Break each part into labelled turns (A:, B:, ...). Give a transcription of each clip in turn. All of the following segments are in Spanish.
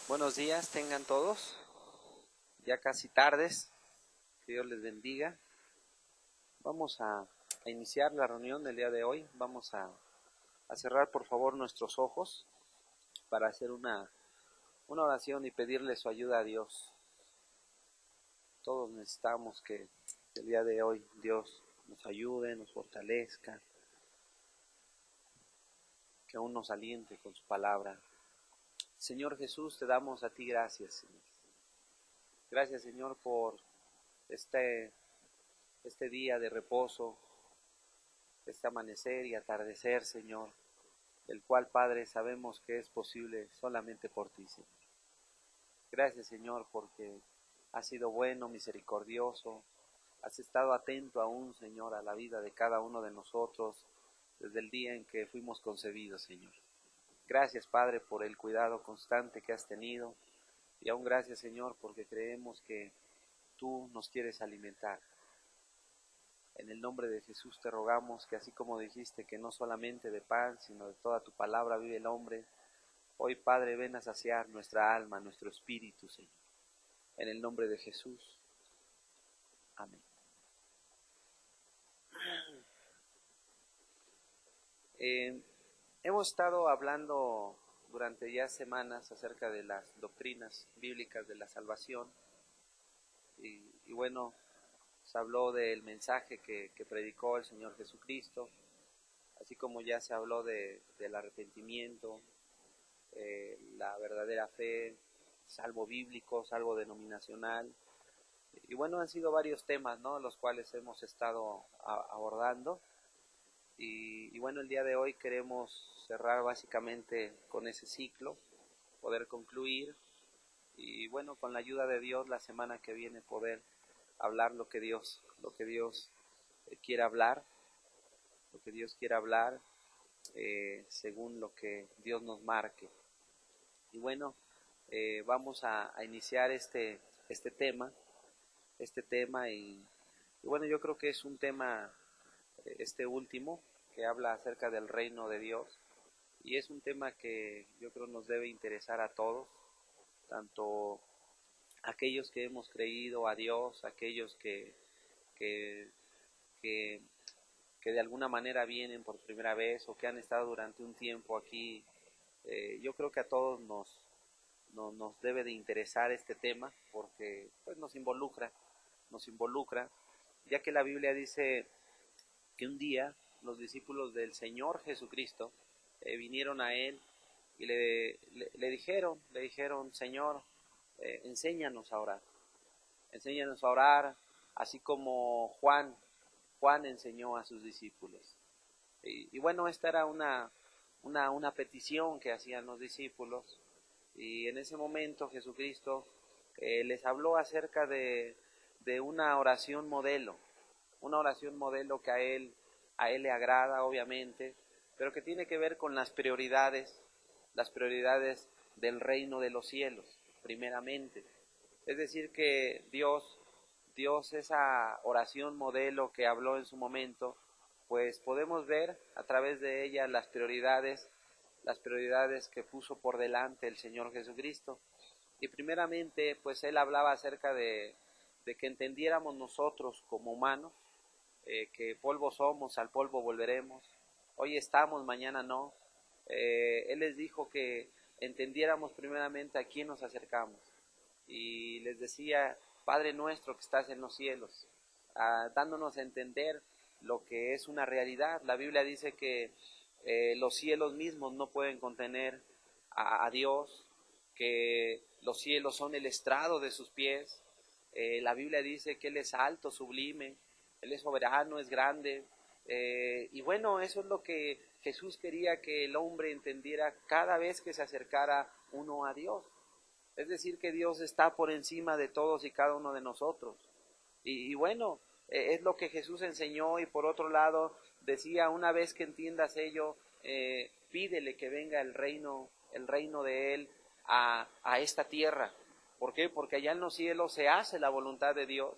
A: Buenos días, tengan todos, ya casi tardes, que Dios les bendiga. Vamos a iniciar la reunión del día de hoy, vamos a cerrar por favor nuestros ojos para hacer una oración y pedirle su ayuda a Dios. Todos necesitamos que el día de hoy Dios nos ayude, nos fortalezca, que aún nos aliente con su palabra. Señor Jesús, te damos a ti gracias, Señor. Gracias, Señor, por este día de reposo, este amanecer y atardecer, Señor, el cual, Padre, sabemos que es posible solamente por ti, Señor. Gracias, Señor, porque has sido bueno, misericordioso, has estado atento aún, Señor, a la vida de cada uno de nosotros desde el día en que fuimos concebidos, Señor. Gracias, Padre, por el cuidado constante que has tenido y aún gracias, Señor, porque creemos que tú nos quieres alimentar. En el nombre de Jesús te rogamos que así como dijiste que no solamente de pan, sino de toda tu palabra vive el hombre, hoy, Padre, ven a saciar nuestra alma, nuestro espíritu, Señor. En el nombre de Jesús. Amén. Hemos estado hablando durante ya semanas acerca de las doctrinas bíblicas de la salvación y bueno, se habló del mensaje que predicó el Señor Jesucristo, así como ya se habló del arrepentimiento, la verdadera fe, salvo bíblico, salvo denominacional. Y bueno, han sido varios temas, ¿no?, los cuales hemos estado abordando. Y bueno, el día de hoy queremos cerrar básicamente con ese ciclo, poder concluir y bueno, con la ayuda de Dios la semana que viene poder hablar lo que Dios quiera hablar, lo que Dios quiera hablar según lo que Dios nos marque. Y bueno, vamos a iniciar este tema y bueno, yo creo que es un tema, este último, que habla acerca del reino de Dios y es un tema que yo creo nos debe interesar a todos, tanto aquellos que hemos creído a Dios, aquellos que, que, que de alguna manera vienen por primera vez o que han estado durante un tiempo aquí. Yo creo que a todos nos debe de interesar este tema porque pues nos involucra, ya que la Biblia dice que un día los discípulos del Señor Jesucristo vinieron a Él y le dijeron, Señor, enséñanos a orar, así como Juan enseñó a sus discípulos. Y bueno, esta era una petición que hacían los discípulos, y en ese momento Jesucristo les habló acerca de una oración modelo que a él le agrada, obviamente, pero que tiene que ver con las prioridades del reino de los cielos, primeramente. Es decir, que Dios, esa oración modelo que habló en su momento, pues podemos ver a través de ella las prioridades que puso por delante el Señor Jesucristo. Y primeramente, pues Él hablaba acerca de que entendiéramos nosotros como humanos, que polvo somos, al polvo volveremos, hoy estamos, mañana no. Él les dijo que entendiéramos primeramente a quién nos acercamos, y les decía, Padre nuestro que estás en los cielos, dándonos a entender lo que es una realidad. La Biblia dice que los cielos mismos no pueden contener a Dios, que los cielos son el estrado de sus pies. La Biblia dice que Él es alto, sublime, Él es soberano, es grande. Y bueno, eso es lo que Jesús quería que el hombre entendiera cada vez que se acercara uno a Dios. Es decir, que Dios está por encima de todos y cada uno de nosotros. Y bueno, es lo que Jesús enseñó. Y por otro lado decía, una vez que entiendas ello, pídele que venga el reino de Él a esta tierra. ¿Por qué? Porque allá en los cielos se hace la voluntad de Dios,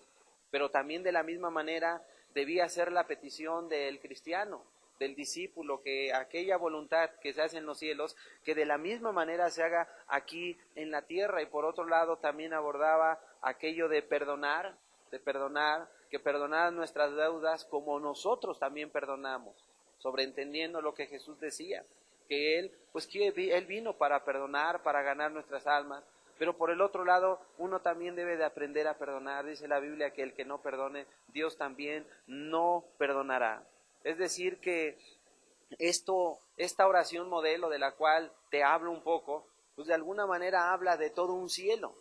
A: pero también de la misma manera debía ser la petición del cristiano. del discípulo, que aquella voluntad que se hace en los cielos, que de la misma manera se haga aquí en la tierra. Y por otro lado también abordaba aquello de perdonar, que perdonar nuestras deudas como nosotros también perdonamos, sobreentendiendo lo que Jesús decía, que Él vino para perdonar, para ganar nuestras almas. Pero por el otro lado, uno también debe de aprender a perdonar. Dice la Biblia que el que no perdone, Dios también no perdonará. Es decir que esta oración modelo de la cual te hablo un poco, pues de alguna manera habla de todo un cielo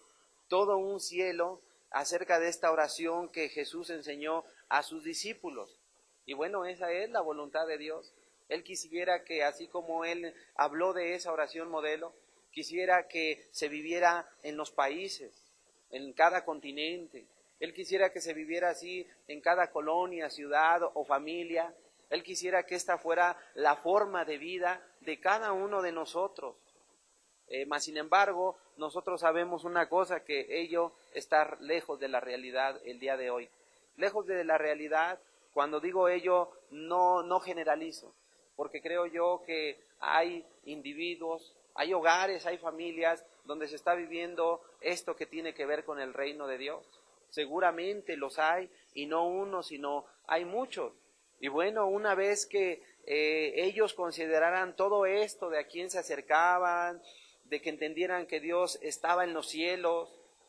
A: acerca de esta oración que Jesús enseñó a sus discípulos. Y bueno, esa es la voluntad de Dios. Él quisiera que, así como Él habló de esa oración modelo, quisiera que se viviera en los países, en cada continente. Él quisiera que se viviera así en cada colonia, ciudad o familia. Él quisiera que esta fuera la forma de vida de cada uno de nosotros. Mas sin embargo, nosotros sabemos una cosa, que ello está lejos de la realidad el día de hoy. Lejos de la realidad, cuando digo ello, no generalizo, porque creo yo que hay individuos, hay hogares, hay familias donde se está viviendo esto que tiene que ver con el reino de Dios. Seguramente los hay, y no uno, sino hay muchos. Y bueno, una vez que ellos consideraran todo esto, de a quién se acercaban, de que entendieran que Dios estaba en los cielos,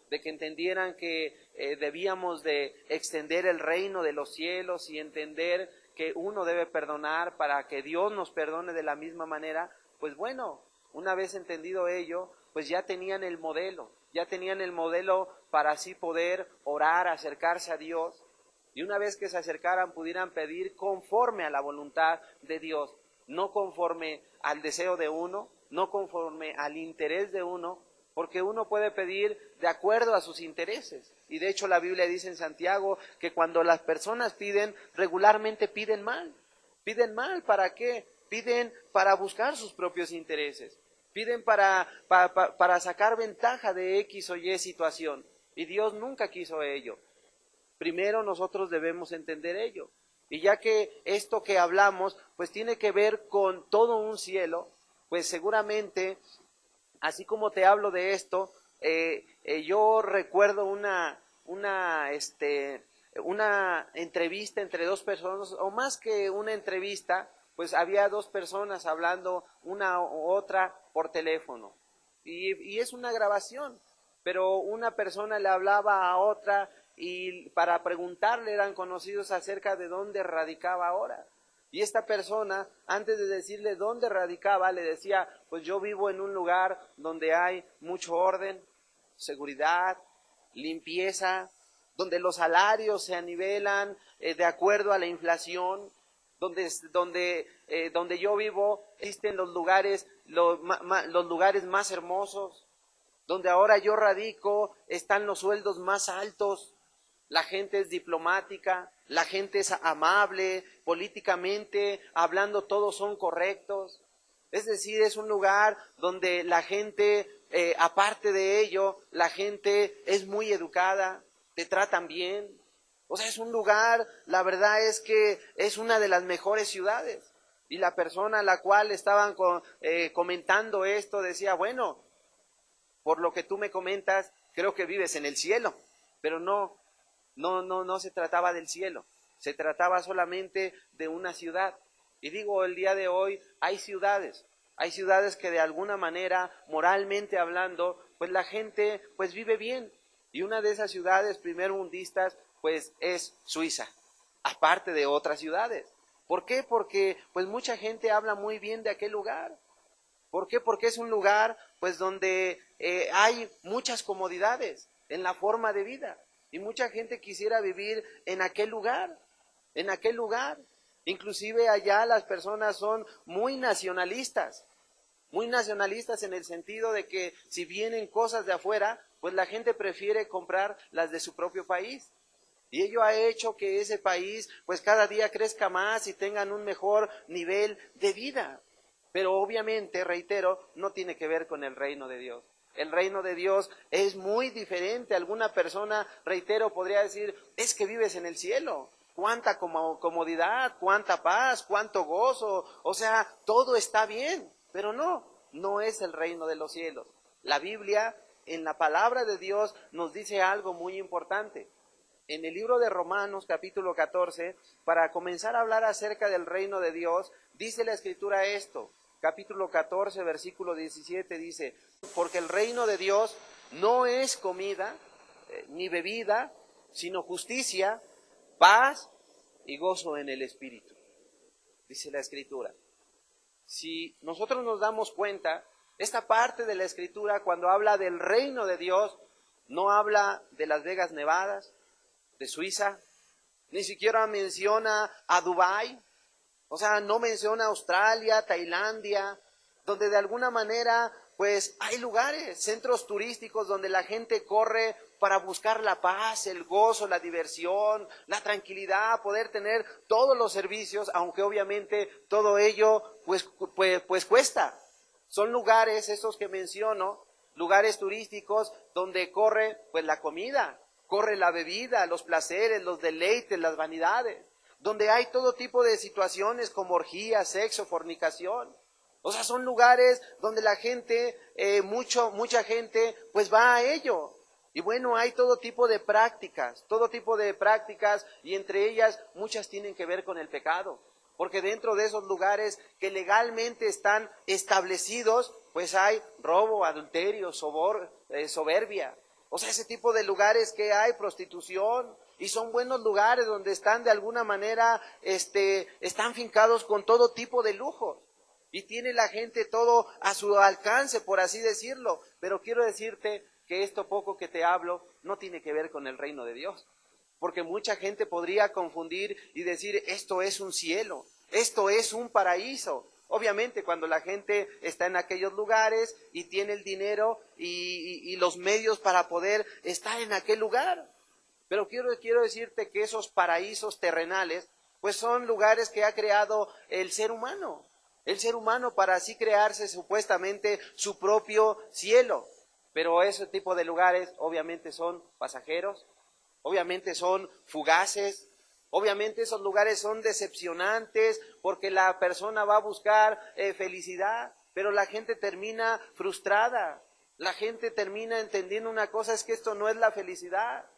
A: de que entendieran que debíamos de extender el reino de los cielos y entender que uno debe perdonar para que Dios nos perdone de la misma manera, pues bueno, una vez entendido ello, pues ya tenían el modelo para así poder orar, acercarse a Dios, y una vez que se acercaran pudieran pedir conforme a la voluntad de Dios, no conforme al deseo de uno, no conforme al interés de uno, porque uno puede pedir de acuerdo a sus intereses. Y de hecho la Biblia dice en Santiago que cuando las personas piden, regularmente piden mal. ¿Piden mal para qué? Piden para buscar sus propios intereses. Piden para sacar ventaja de X o Y situación. Y Dios nunca quiso ello. Primero nosotros debemos entender ello. Y ya que esto que hablamos, pues tiene que ver con todo un cielo, pues seguramente, así como te hablo de esto, yo recuerdo una entrevista entre dos personas, o más que una entrevista, pues había dos personas hablando una u otra por teléfono. Y es una grabación, pero una persona le hablaba a otra y para preguntarle, eran conocidos acerca de dónde radicaba ahora. Y esta persona, antes de decirle dónde radicaba, le decía, pues yo vivo en un lugar donde hay mucho orden, seguridad, limpieza, donde los salarios se anivelan de acuerdo a la inflación, donde yo vivo existen los lugares más hermosos, donde ahora yo radico están los sueldos más altos, la gente es diplomática, la gente es amable, políticamente hablando todos son correctos. Es decir, es un lugar donde la gente, aparte de ello, la gente es muy educada, te tratan bien. O sea, es un lugar, la verdad es que es una de las mejores ciudades. Y la persona a la cual estaban comentando esto decía, bueno, por lo que tú me comentas, creo que vives en el cielo, pero no se trataba del cielo, se trataba solamente de una ciudad. Y digo, el día de hoy hay ciudades que de alguna manera, moralmente hablando, pues la gente pues vive bien. Y una de esas ciudades primermundistas pues es Suiza, aparte de otras ciudades. ¿Por qué? Porque pues mucha gente habla muy bien de aquel lugar. ¿Por qué? Porque es un lugar pues donde hay muchas comodidades en la forma de vida. Y mucha gente quisiera vivir en aquel lugar. Inclusive allá las personas son muy nacionalistas en el sentido de que si vienen cosas de afuera, pues la gente prefiere comprar las de su propio país. Y ello ha hecho que ese país pues cada día crezca más y tengan un mejor nivel de vida. Pero obviamente, reitero, no tiene que ver con el reino de Dios. El reino de Dios es muy diferente. Alguna persona, reitero, podría decir, es que vives en el cielo. cuánta comodidad, cuánta paz, cuánto gozo, o sea, todo está bien, pero no es el reino de los cielos. La Biblia, en la palabra de Dios, nos dice algo muy importante. En el libro de Romanos, capítulo 14, para comenzar a hablar acerca del reino de Dios, dice la Escritura esto, capítulo 14, versículo 17, dice, porque el reino de Dios no es comida ni bebida, sino justicia, paz y gozo en el Espíritu, dice la Escritura. Si nosotros nos damos cuenta, esta parte de la Escritura, cuando habla del reino de Dios, no habla de Las Vegas, Nevadas, de Suiza, ni siquiera menciona a Dubái, o sea, no menciona Australia, Tailandia, donde de alguna manera, pues hay lugares, centros turísticos donde la gente corre para buscar la paz, el gozo, la diversión, la tranquilidad, poder tener todos los servicios, aunque obviamente todo ello pues cuesta. Son lugares, estos que menciono, lugares turísticos donde corre pues la comida, corre la bebida, los placeres, los deleites, las vanidades, donde hay todo tipo de situaciones como orgía, sexo, fornicación. O sea, son lugares donde la gente, mucha gente, pues va a ello. Y bueno, hay todo tipo de prácticas, y entre ellas muchas tienen que ver con el pecado. Porque dentro de esos lugares que legalmente están establecidos, pues hay robo, adulterio, soberbia. O sea, ese tipo de lugares que hay, prostitución, y son buenos lugares donde están de alguna manera, están fincados con todo tipo de lujos. Y tiene la gente todo a su alcance, por así decirlo. Pero quiero decirte que esto poco que te hablo no tiene que ver con el reino de Dios. Porque mucha gente podría confundir y decir, esto es un cielo, esto es un paraíso. Obviamente cuando la gente está en aquellos lugares y tiene el dinero y los medios para poder estar en aquel lugar. Pero quiero decirte que esos paraísos terrenales, pues son lugares que ha creado el ser humano. El ser humano para así crearse supuestamente su propio cielo. Pero ese tipo de lugares obviamente son pasajeros, obviamente son fugaces, obviamente esos lugares son decepcionantes porque la persona va a buscar felicidad, pero la gente termina frustrada, la gente termina entendiendo una cosa, es que esto no es la felicidad.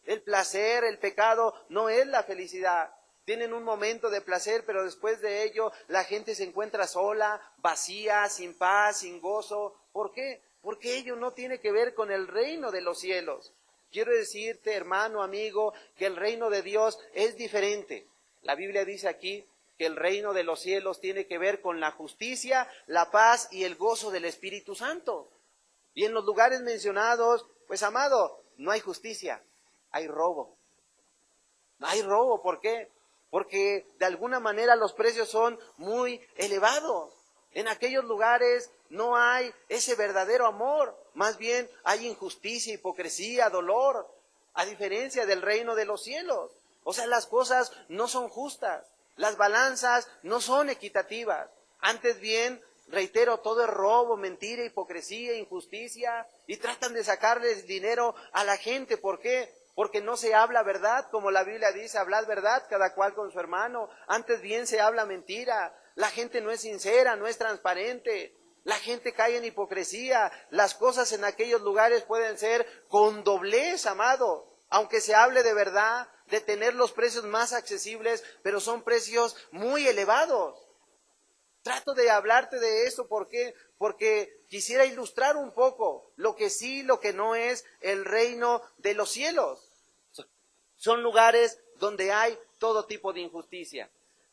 A: El placer, el pecado no es la felicidad. Tienen un momento de placer, pero después de ello la gente se encuentra sola, vacía, sin paz, sin gozo. ¿Por qué? Porque ello no tiene que ver con el reino de los cielos. Quiero decirte, hermano, amigo, que el reino de Dios es diferente. La Biblia dice aquí que el reino de los cielos tiene que ver con la justicia, la paz y el gozo del Espíritu Santo. Y en los lugares mencionados, pues amado, no hay justicia, hay robo. Hay robo, ¿por qué? Porque de alguna manera los precios son muy elevados. En aquellos lugares no hay ese verdadero amor, más bien hay injusticia, hipocresía, dolor, a diferencia del reino de los cielos. O sea, las cosas no son justas, las balanzas no son equitativas. Antes bien, reitero, todo es robo, mentira, hipocresía, injusticia, y tratan de sacarles dinero a la gente. ¿Por qué? Porque no se habla verdad, como la Biblia dice, hablad verdad cada cual con su hermano. Antes bien se habla mentira. La gente no es sincera, no es transparente. La gente cae en hipocresía. Las cosas en aquellos lugares pueden ser con doblez, amado. Aunque se hable de verdad, de tener los precios más accesibles, pero son precios muy elevados. Trato de hablarte de eso, ¿por qué? Porque quisiera ilustrar un poco lo que sí, lo que no es el reino de los cielos. Son lugares donde hay todo tipo de injusticia.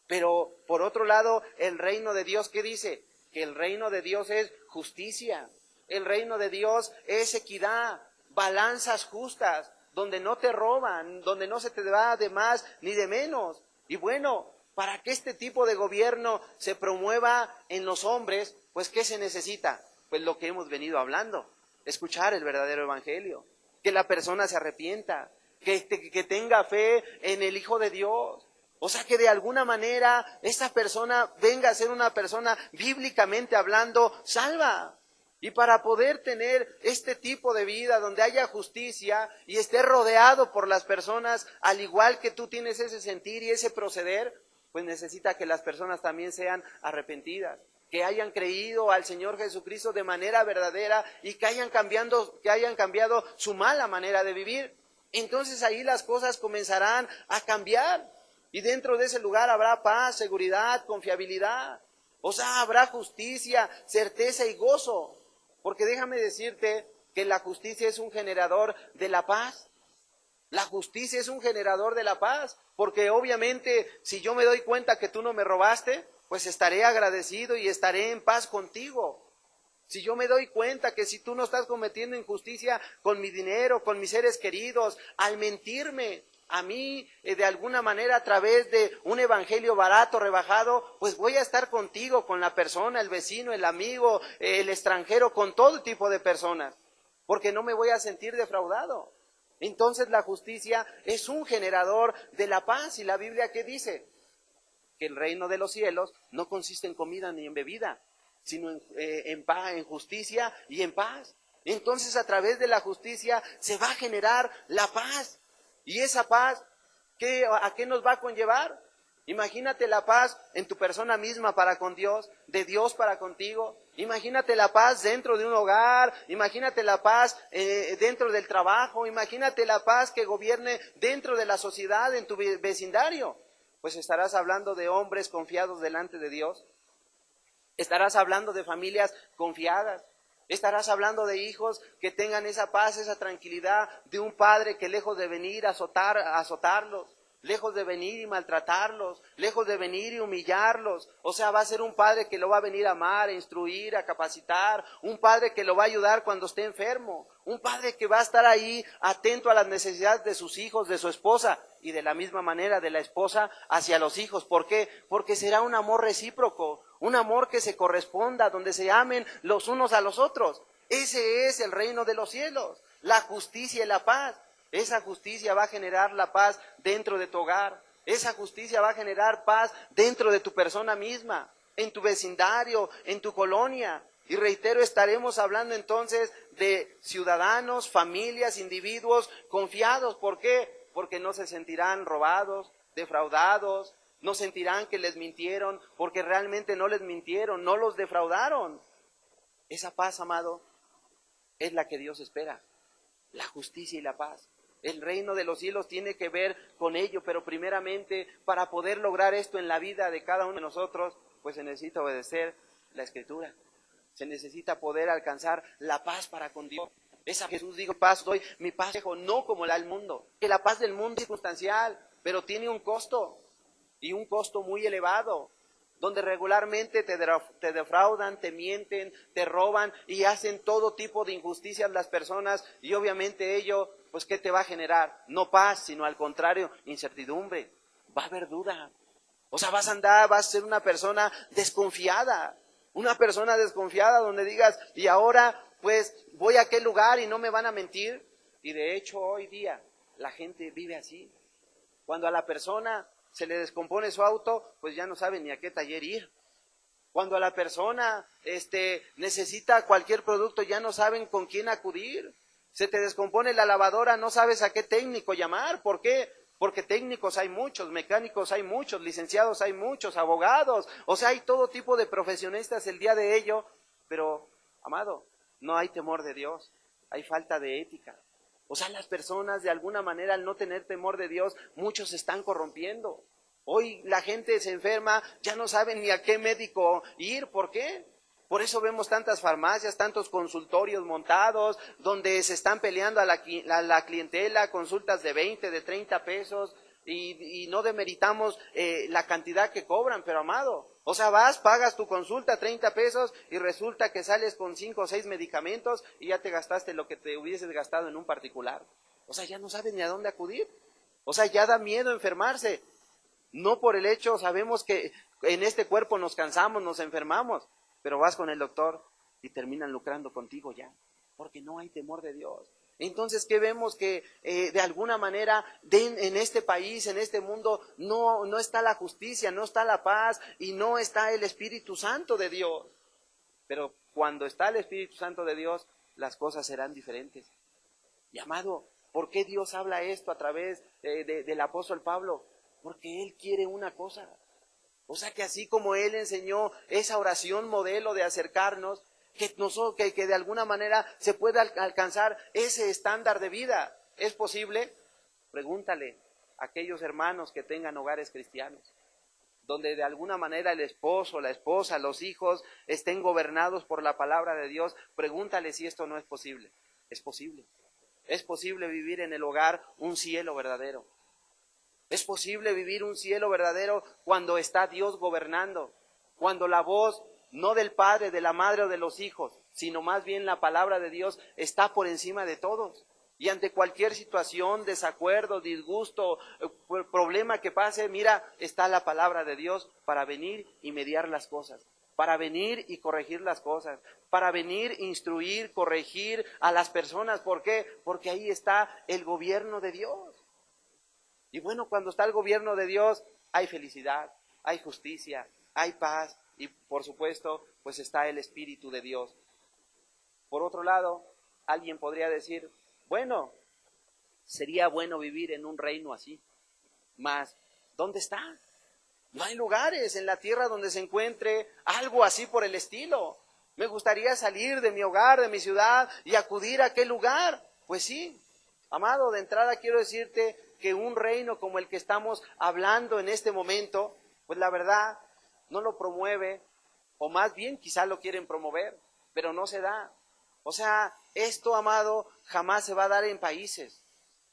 A: Pero por otro lado, el reino de Dios, ¿qué dice? Que el reino de Dios es justicia. El reino de Dios es equidad, balanzas justas, donde no te roban, donde no se te da de más ni de menos. Y bueno, para que este tipo de gobierno se promueva en los hombres, pues ¿qué se necesita? Pues lo que hemos venido hablando, escuchar el verdadero evangelio, que la persona se arrepienta, que tenga fe en el Hijo de Dios. O sea, que de alguna manera esta persona venga a ser una persona bíblicamente hablando salva.
B: Y para poder tener este tipo de vida donde haya justicia y esté rodeado por las personas, al igual que tú tienes ese sentir y ese proceder, pues necesita que las personas también sean arrepentidas, que hayan creído al Señor Jesucristo de manera verdadera y que hayan cambiado su mala manera de vivir. Entonces ahí las cosas comenzarán a cambiar y dentro de ese lugar habrá paz, seguridad, confiabilidad. O sea, habrá justicia, certeza y gozo. Porque déjame decirte que la justicia es un generador de la paz. La justicia es un generador de la paz. Porque obviamente si yo me doy cuenta que tú no me robaste, pues estaré agradecido y estaré en paz contigo. Si yo me doy cuenta que si tú no estás cometiendo injusticia con mi dinero, con mis seres queridos, al mentirme a mí de alguna manera a través de un evangelio barato, rebajado, pues voy a estar contigo, con la persona, el vecino, el amigo, el extranjero, con todo tipo de personas, porque no me voy a sentir defraudado. Entonces la justicia es un generador de la paz. ¿Y la Biblia qué dice? Que el reino de los cielos no consiste en comida ni en bebida, sino en paz, en justicia y en paz. Entonces a través de la justicia se va a generar la paz. Y esa paz, ¿a qué nos va a conllevar? Imagínate la paz en tu persona misma para con Dios, de Dios para contigo. Imagínate la paz dentro de un hogar, imagínate la paz dentro del trabajo, imagínate la paz que gobierne dentro de la sociedad, en tu vecindario. Pues estarás hablando de hombres confiados delante de Dios. Estarás hablando de familias confiadas. Estarás hablando de hijos que tengan esa paz, esa tranquilidad, de un padre que lejos de venir a azotarlos, lejos de venir y maltratarlos, lejos de venir y humillarlos. O sea, va a ser un padre que lo va a venir a amar, a instruir, a capacitar, un padre que lo va a ayudar cuando esté enfermo, un padre que va a estar ahí atento a las necesidades de sus hijos, de su esposa, y de la misma manera de la esposa hacia los hijos. ¿Por qué? Porque será un amor recíproco, un amor que se corresponda, donde se amen los unos a los otros. Ese es el reino de los cielos, la justicia y la paz. Esa justicia va a generar la paz dentro de tu hogar. Esa justicia va a generar paz dentro de tu persona misma, en tu vecindario, en tu colonia. Y reitero, estaremos hablando entonces de ciudadanos, familias, individuos confiados. ¿Por qué? Porque no se sentirán robados, defraudados, no sentirán que les mintieron, porque realmente no les mintieron, no los defraudaron. Esa paz, amado, es la que Dios espera, la justicia y la paz. El reino de los cielos tiene que ver con ello, pero primeramente para poder lograr esto en la vida de cada uno de nosotros, pues se necesita obedecer la Escritura. Se necesita poder alcanzar la paz para con Dios. Esa Jesús dijo, paz doy, mi paz dejo, no como la del mundo. Que la paz del mundo es circunstancial, pero tiene un costo, y un costo muy elevado, donde regularmente te defraudan, te mienten, te roban y hacen todo tipo de injusticias las personas, y obviamente ello, pues ¿qué te va a generar? No paz, sino al contrario, incertidumbre. Va a haber duda. O sea, vas a ser una persona desconfiada donde digas, y ahora pues voy a aquel lugar y no me van a mentir. Y de hecho hoy día la gente vive así. Cuando a la persona se le descompone su auto, pues ya no sabe ni a qué taller ir. Cuando a la persona necesita cualquier producto, ya no saben con quién acudir. Se te descompone la lavadora, no sabes a qué técnico llamar. ¿Por qué? Porque técnicos hay muchos, mecánicos hay muchos, licenciados hay muchos, abogados. O sea, hay todo tipo de profesionistas el día de ello. Pero, amado, no hay temor de Dios, hay falta de ética. O sea, las personas de alguna manera al no tener temor de Dios, muchos se están corrompiendo. Hoy la gente se enferma, ya no saben ni a qué médico ir. ¿Por qué? Por eso vemos tantas farmacias, tantos consultorios montados, donde se están peleando a la clientela, consultas de 20, de 30 pesos, y no demeritamos la cantidad que cobran, pero amado, o sea, pagas tu consulta 30 pesos y resulta que sales con 5 o 6 medicamentos y ya te gastaste lo que te hubieses gastado en un particular. O sea, ya no sabes ni a dónde acudir. O sea, ya da miedo enfermarse. No por el hecho, sabemos que en este cuerpo nos cansamos, nos enfermamos, pero vas con el doctor y terminan lucrando contigo ya, porque no hay temor de Dios. Entonces, ¿qué vemos? Que de alguna manera en este país, en este mundo, no está la justicia, no está la paz y no está el Espíritu Santo de Dios. Pero cuando está el Espíritu Santo de Dios, las cosas serán diferentes. Y amado, ¿por qué Dios habla esto a través del apóstol Pablo? Porque Él quiere una cosa. O sea que así como Él enseñó esa oración modelo de acercarnos, que de alguna manera se pueda alcanzar ese estándar de vida. ¿Es posible? Pregúntale a aquellos hermanos que tengan hogares cristianos, donde de alguna manera el esposo, la esposa, los hijos estén gobernados por la palabra de Dios. Pregúntale si esto no es posible. Es posible. Es posible vivir en el hogar un cielo verdadero. Es posible vivir un cielo verdadero cuando está Dios gobernando, cuando la voz no del padre, de la madre o de los hijos, sino más bien la palabra de Dios está por encima de todos. Y ante cualquier situación, desacuerdo, disgusto, problema que pase, mira, está la palabra de Dios para venir y mediar las cosas, para venir y corregir las cosas, para venir, instruir, corregir a las personas. ¿Por qué? Porque ahí está el gobierno de Dios. Y bueno, cuando está el gobierno de Dios, hay felicidad, hay justicia, hay paz y por supuesto, pues está el Espíritu de Dios. Por otro lado, alguien podría decir, bueno, sería bueno vivir en un reino así, mas ¿dónde está? No hay lugares en la tierra donde se encuentre algo así por el estilo. Me gustaría salir de mi hogar, de mi ciudad y acudir a aquel lugar. Pues sí, amado, de entrada quiero decirte que un reino como el que estamos hablando en este momento, pues la verdad no lo promueve, o más bien quizá lo quieren promover, pero no se da. O sea, esto, amado, jamás se va a dar en países.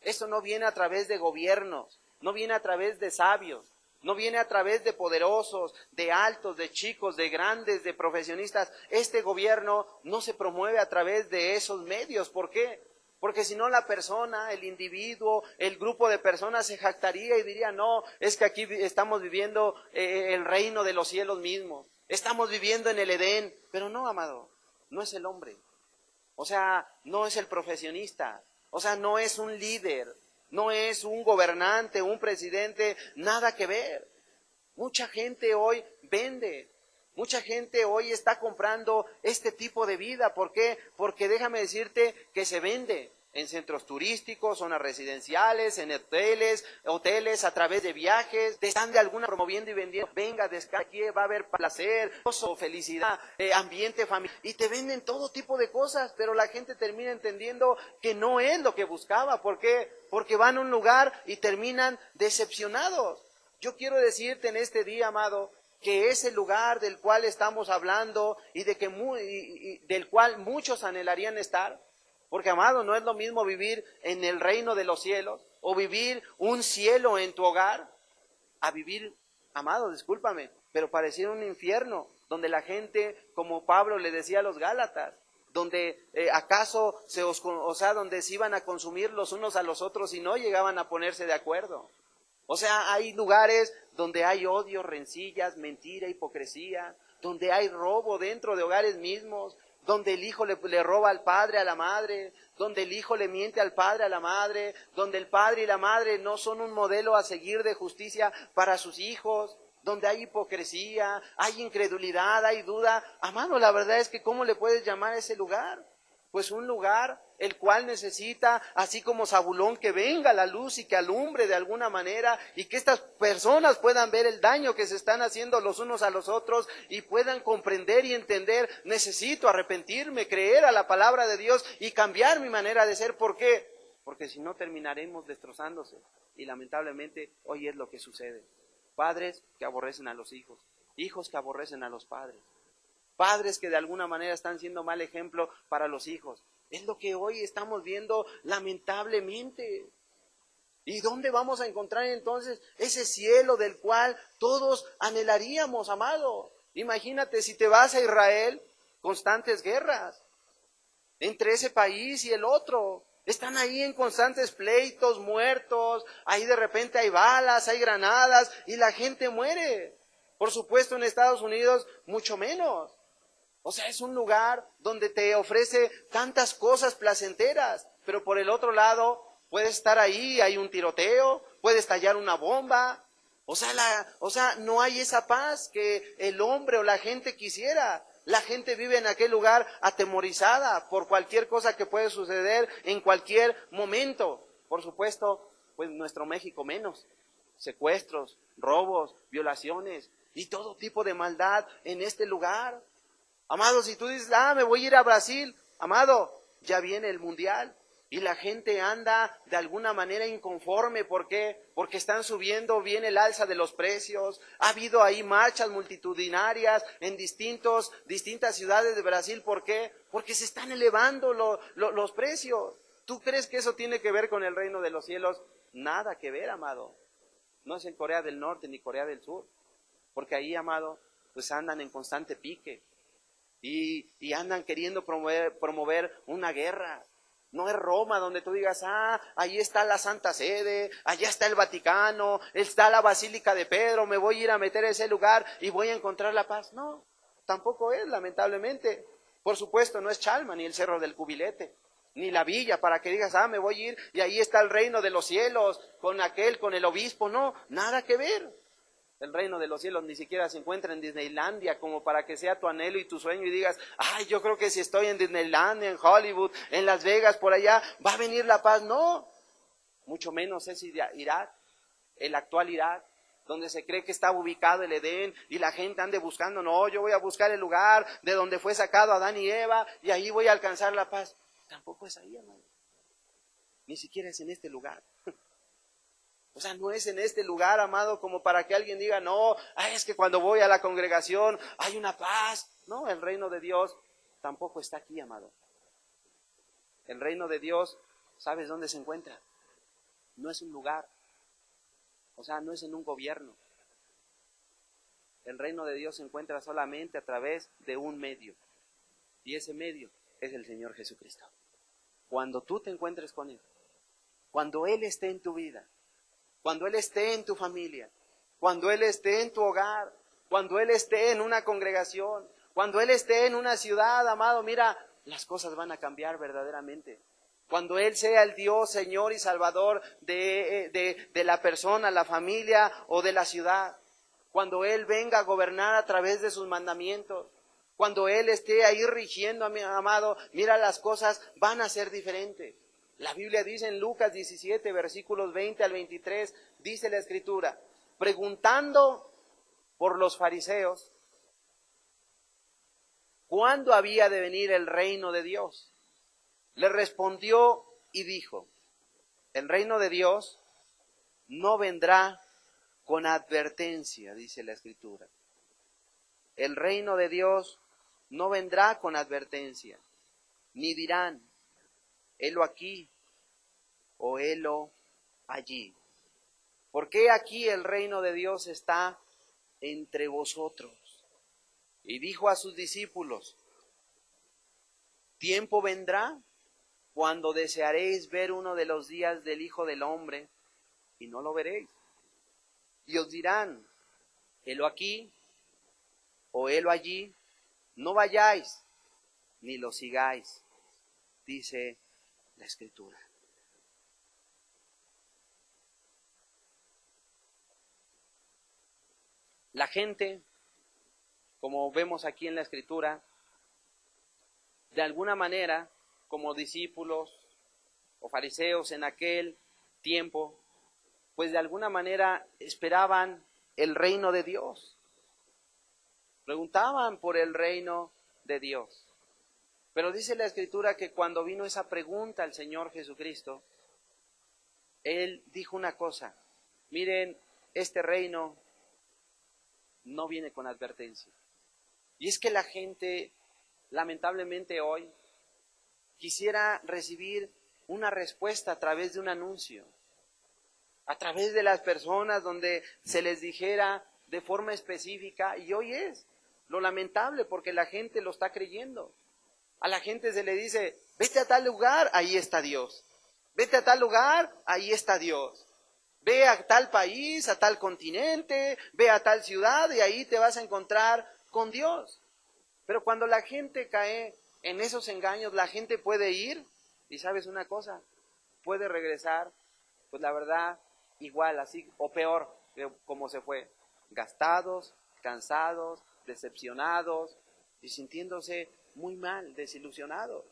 B: Esto no viene a través de gobiernos, no viene a través de sabios, no viene a través de poderosos, de altos, de chicos, de grandes, de profesionistas. Este gobierno no se promueve a través de esos medios. ¿Por qué? Porque si no la persona, el individuo, el grupo de personas se jactaría y diría, no, es que aquí estamos viviendo el reino de los cielos mismos. Estamos viviendo en el Edén. Pero no, amado, no es el hombre. O sea, no es el profesionista. O sea, no es un líder. No es un gobernante, un presidente. Nada que ver. Mucha gente hoy vende. Mucha gente hoy está comprando este tipo de vida. ¿Por qué? Porque déjame decirte que se vende en centros turísticos, zonas residenciales, en hoteles, a través de viajes. Te están de alguna promoviendo y vendiendo. Venga, descansa, aquí va a haber placer, gozo, felicidad, ambiente familiar. Y te venden todo tipo de cosas, pero la gente termina entendiendo que no es lo que buscaba. ¿Por qué? Porque van a un lugar y terminan decepcionados. Yo quiero decirte en este día, amado, que ese lugar del cual estamos hablando y del cual muchos anhelarían estar, porque, amado, no es lo mismo vivir en el reino de los cielos o vivir un cielo en tu hogar a vivir, amado, discúlpame, pero pareciera un infierno donde la gente, como Pablo le decía a los Gálatas, donde donde se iban a consumir los unos a los otros y no llegaban a ponerse de acuerdo. O sea, hay lugares donde hay odio, rencillas, mentira, hipocresía, donde hay robo dentro de hogares mismos, donde el hijo le roba al padre, a la madre, donde el hijo le miente al padre, a la madre, donde el padre y la madre no son un modelo a seguir de justicia para sus hijos, donde hay hipocresía, hay incredulidad, hay duda. Amado, la verdad es que ¿cómo le puedes llamar a ese lugar? Pues un lugar el cual necesita, así como Zabulón, que venga la luz y que alumbre de alguna manera y que estas personas puedan ver el daño que se están haciendo los unos a los otros y puedan comprender y entender, necesito arrepentirme, creer a la palabra de Dios y cambiar mi manera de ser. ¿Por qué? Porque si no terminaremos destrozándose y lamentablemente hoy es lo que sucede. Padres que aborrecen a los hijos, hijos que aborrecen a los padres. Padres que de alguna manera están siendo mal ejemplo para los hijos. Es lo que hoy estamos viendo lamentablemente. ¿Y dónde vamos a encontrar entonces ese cielo del cual todos anhelaríamos, amado? Imagínate si te vas a Israel, constantes guerras entre ese país y el otro. Están ahí en constantes pleitos, muertos, ahí de repente hay balas, hay granadas y la gente muere. Por supuesto en Estados Unidos mucho menos. O sea, es un lugar donde te ofrece tantas cosas placenteras, pero por el otro lado, puedes estar ahí, hay un tiroteo, puede estallar una bomba. O sea, no hay esa paz que el hombre o la gente quisiera. La gente vive en aquel lugar atemorizada por cualquier cosa que puede suceder en cualquier momento. Por supuesto, pues nuestro México menos. Secuestros, robos, violaciones y todo tipo de maldad en este lugar. Amado, si tú dices, me voy a ir a Brasil, amado, ya viene el mundial. Y la gente anda de alguna manera inconforme. ¿Por qué? Porque están subiendo bien el alza de los precios. Ha habido ahí marchas multitudinarias en distintas ciudades de Brasil. ¿Por qué? Porque se están elevando los precios. ¿Tú crees que eso tiene que ver con el reino de los cielos? Nada que ver, amado. No es en Corea del Norte ni Corea del Sur. Porque ahí, amado, pues andan en constante pique. Y andan queriendo promover una guerra. No es Roma donde tú digas, ahí está la Santa Sede, allá está el Vaticano, está la Basílica de Pedro, me voy a ir a meter a ese lugar y voy a encontrar la paz. No, tampoco es, lamentablemente. Por supuesto, no es Chalma, ni el Cerro del Cubilete, ni la villa para que digas, me voy a ir y ahí está el reino de los cielos, con el obispo. No, nada que ver. El reino de los cielos ni siquiera se encuentra en Disneylandia como para que sea tu anhelo y tu sueño y digas, yo creo que si estoy en Disneylandia, en Hollywood, en Las Vegas, por allá, va a venir la paz. No, mucho menos es Irak, el actual Irak, donde se cree que está ubicado el Edén y la gente ande buscando. No, yo voy a buscar el lugar de donde fue sacado Adán y Eva y ahí voy a alcanzar la paz. Tampoco es ahí, hermano. Ni siquiera es en este lugar. O sea, no es en este lugar, amado, como para que alguien diga, no, es que cuando voy a la congregación hay una paz. No, el reino de Dios tampoco está aquí, amado. El reino de Dios, ¿sabes dónde se encuentra? No es un lugar, o sea, no es en un gobierno. El reino de Dios se encuentra solamente a través de un medio. Y ese medio es el Señor Jesucristo. Cuando tú te encuentres con Él, cuando Él esté en tu vida, cuando Él esté en tu familia, cuando Él esté en tu hogar, cuando Él esté en una congregación, cuando Él esté en una ciudad, amado, mira, las cosas van a cambiar verdaderamente. Cuando Él sea el Dios, Señor y Salvador de la persona, la familia o de la ciudad. Cuando Él venga a gobernar a través de sus mandamientos. Cuando Él esté ahí rigiendo, amado, mira, las cosas van a ser diferentes. La Biblia dice en Lucas 17, versículos 20 al 23, dice la Escritura, preguntando por los fariseos, ¿cuándo había de venir el reino de Dios? Le respondió y dijo, el reino de Dios no vendrá con advertencia, dice la Escritura. El reino de Dios no vendrá con advertencia, ni dirán, helo aquí o helo allí. Porque aquí el reino de Dios está entre vosotros. Y dijo a sus discípulos, tiempo vendrá cuando desearéis ver uno de los días del Hijo del Hombre y no lo veréis. Y os dirán, helo aquí o helo allí, no vayáis ni lo sigáis, dice la Escritura. La gente, como vemos aquí en la Escritura, de alguna manera, como discípulos o fariseos en aquel tiempo, pues de alguna manera esperaban el reino de Dios. Preguntaban por el reino de Dios. Pero dice la Escritura que cuando vino esa pregunta al Señor Jesucristo, Él dijo una cosa, miren, este reino no viene con advertencia. Y es que la gente, lamentablemente hoy, quisiera recibir una respuesta a través de un anuncio, a través de las personas donde se les dijera de forma específica, y hoy es lo lamentable porque la gente lo está creyendo. A la gente se le dice, vete a tal lugar, ahí está Dios. Vete a tal lugar, ahí está Dios. Ve a tal país, a tal continente, ve a tal ciudad y ahí te vas a encontrar con Dios. Pero cuando la gente cae en esos engaños, la gente puede ir y ¿sabes una cosa? Puede regresar, pues la verdad, igual, así o peor que como se fue. Gastados, cansados, decepcionados y sintiéndose muy mal, desilusionado.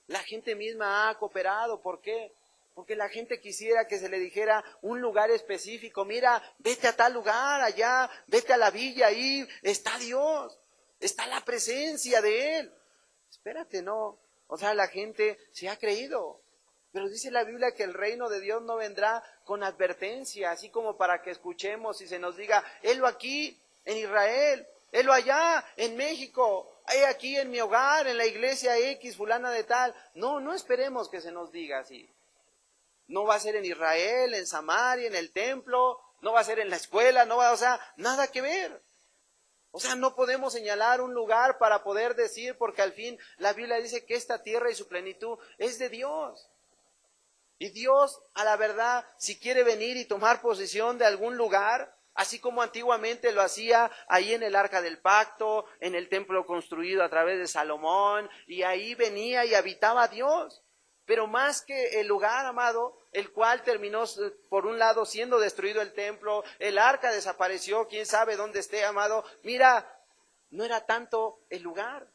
B: La gente misma ha cooperado. ¿Por qué? Porque la gente quisiera que se le dijera un lugar específico. Mira, vete a tal lugar, allá, vete a la villa, ahí está Dios, está la presencia de Él. Espérate, no. O sea, la gente se ha creído. Pero dice la Biblia que el reino de Dios no vendrá con advertencia, así como para que escuchemos y se nos diga, helo aquí en Israel, helo allá en México, he aquí en mi hogar, en la iglesia X, fulana de tal. No, no esperemos que se nos diga así. No va a ser en Israel, en Samaria, en el templo, no va a ser en la escuela, no va, o sea, nada que ver. O sea, no podemos señalar un lugar para poder decir, porque al fin la Biblia dice que esta tierra y su plenitud es de Dios. Y Dios, a la verdad, si quiere venir y tomar posesión de algún lugar, así como antiguamente lo hacía ahí en el Arca del Pacto, en el templo construido a través de Salomón, y ahí venía y habitaba Dios. Pero más que el lugar, amado, el cual terminó por un lado siendo destruido el templo, el arca desapareció, quién sabe dónde esté, amado. Mira, no era tanto el lugar.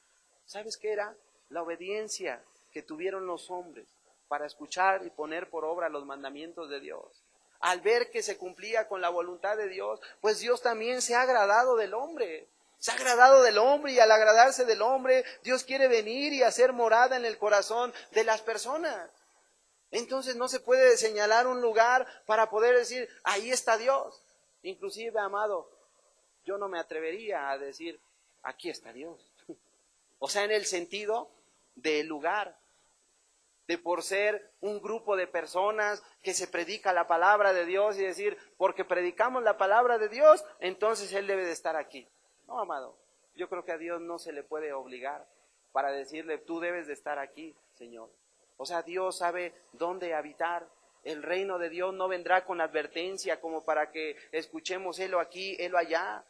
B: ¿Sabes qué era? La obediencia que tuvieron los hombres para escuchar y poner por obra los mandamientos de Dios. Al ver que se cumplía con la voluntad de Dios, pues Dios también se ha agradado del hombre. Se ha agradado del hombre, y al agradarse del hombre, Dios quiere venir y hacer morada en el corazón de las personas. Entonces no se puede señalar un lugar para poder decir, ahí está Dios. Inclusive, amado, yo no me atrevería a decir, aquí está Dios. O sea, en el sentido del lugar, de por ser un grupo de personas que se predica la palabra de Dios y decir, porque predicamos la palabra de Dios, entonces Él debe de estar aquí. No, amado, yo creo que a Dios no se le puede obligar para decirle, tú debes de estar aquí, Señor. O sea, Dios sabe dónde habitar. El reino de Dios no vendrá con advertencia como para que escuchemos helo aquí, helo allá.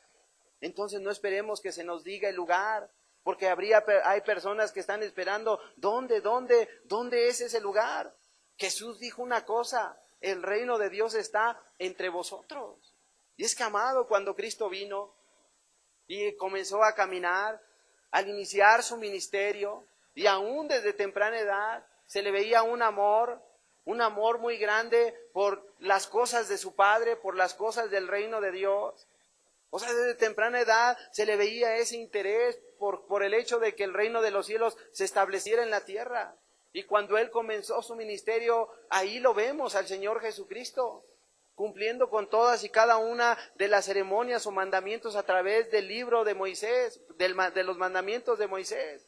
B: Entonces no esperemos que se nos diga el lugar, porque hay personas que están esperando, ¿dónde es ese lugar? Jesús dijo una cosa, el reino de Dios está entre vosotros. Y es que, amado, cuando Cristo vino y comenzó a caminar, al iniciar su ministerio, y aún desde temprana edad, se le veía un amor muy grande por las cosas de su Padre, por las cosas del reino de Dios. O sea, desde temprana edad se le veía ese interés por el hecho de que el reino de los cielos se estableciera en la tierra. Y cuando Él comenzó su ministerio, ahí lo vemos al Señor Jesucristo, cumpliendo con todas y cada una de las ceremonias o mandamientos a través del libro de Moisés, de los mandamientos de Moisés.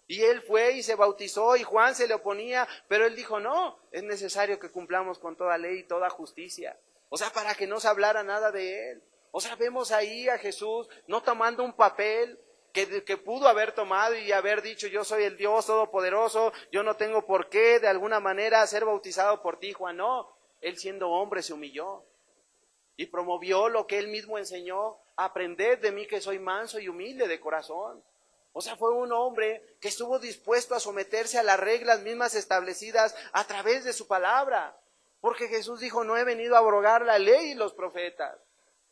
B: Y Él fue y se bautizó, y Juan se le oponía, pero Él dijo, no, es necesario que cumplamos con toda ley y toda justicia. O sea, para que no se hablara nada de Él. O sea, vemos ahí a Jesús no tomando un papel que pudo haber tomado y haber dicho, yo soy el Dios Todopoderoso, yo no tengo por qué de alguna manera ser bautizado por ti, Juan. No, Él siendo hombre se humilló y promovió lo que Él mismo enseñó, aprended de mí que soy manso y humilde de corazón. O sea, fue un hombre que estuvo dispuesto a someterse a las reglas mismas establecidas a través de su palabra. Porque Jesús dijo, no he venido a abrogar la ley y los profetas,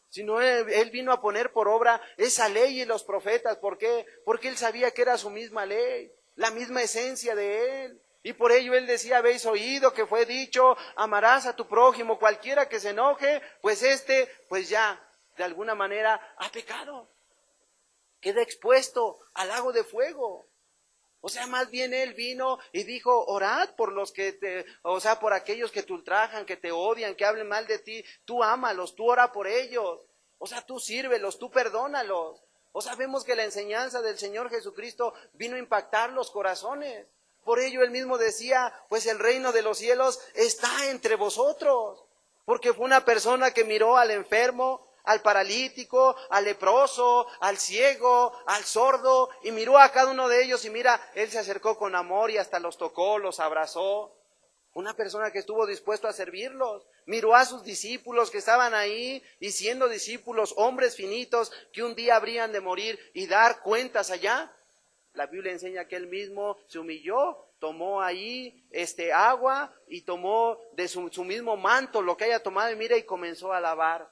B: sino Él vino a poner por obra esa ley y los profetas. ¿Por qué? Porque Él sabía que era su misma ley, la misma esencia de Él. Y por ello Él decía, habéis oído que fue dicho, amarás a tu prójimo, cualquiera que se enoje, pues pues ya, de alguna manera, ha pecado. Queda expuesto al lago de fuego. O sea, más bien Él vino y dijo, orad por los que por aquellos que te ultrajan, que te odian, que hablen mal de ti. Tú ámalos, tú ora por ellos. O sea, tú sírvelos, tú perdónalos. O sea, vemos que la enseñanza del Señor Jesucristo vino a impactar los corazones. Por ello Él mismo decía, pues el reino de los cielos está entre vosotros. Porque fue una persona que miró al enfermo, al paralítico, al leproso, al ciego, al sordo, y miró a cada uno de ellos y mira, Él se acercó con amor y hasta los tocó, los abrazó. Una persona que estuvo dispuesto a servirlos. Miró a sus discípulos que estaban ahí y siendo discípulos, hombres finitos que un día habrían de morir y dar cuentas allá. La Biblia enseña que Él mismo se humilló, tomó ahí agua y tomó de su mismo manto lo que haya tomado y mira y comenzó a lavar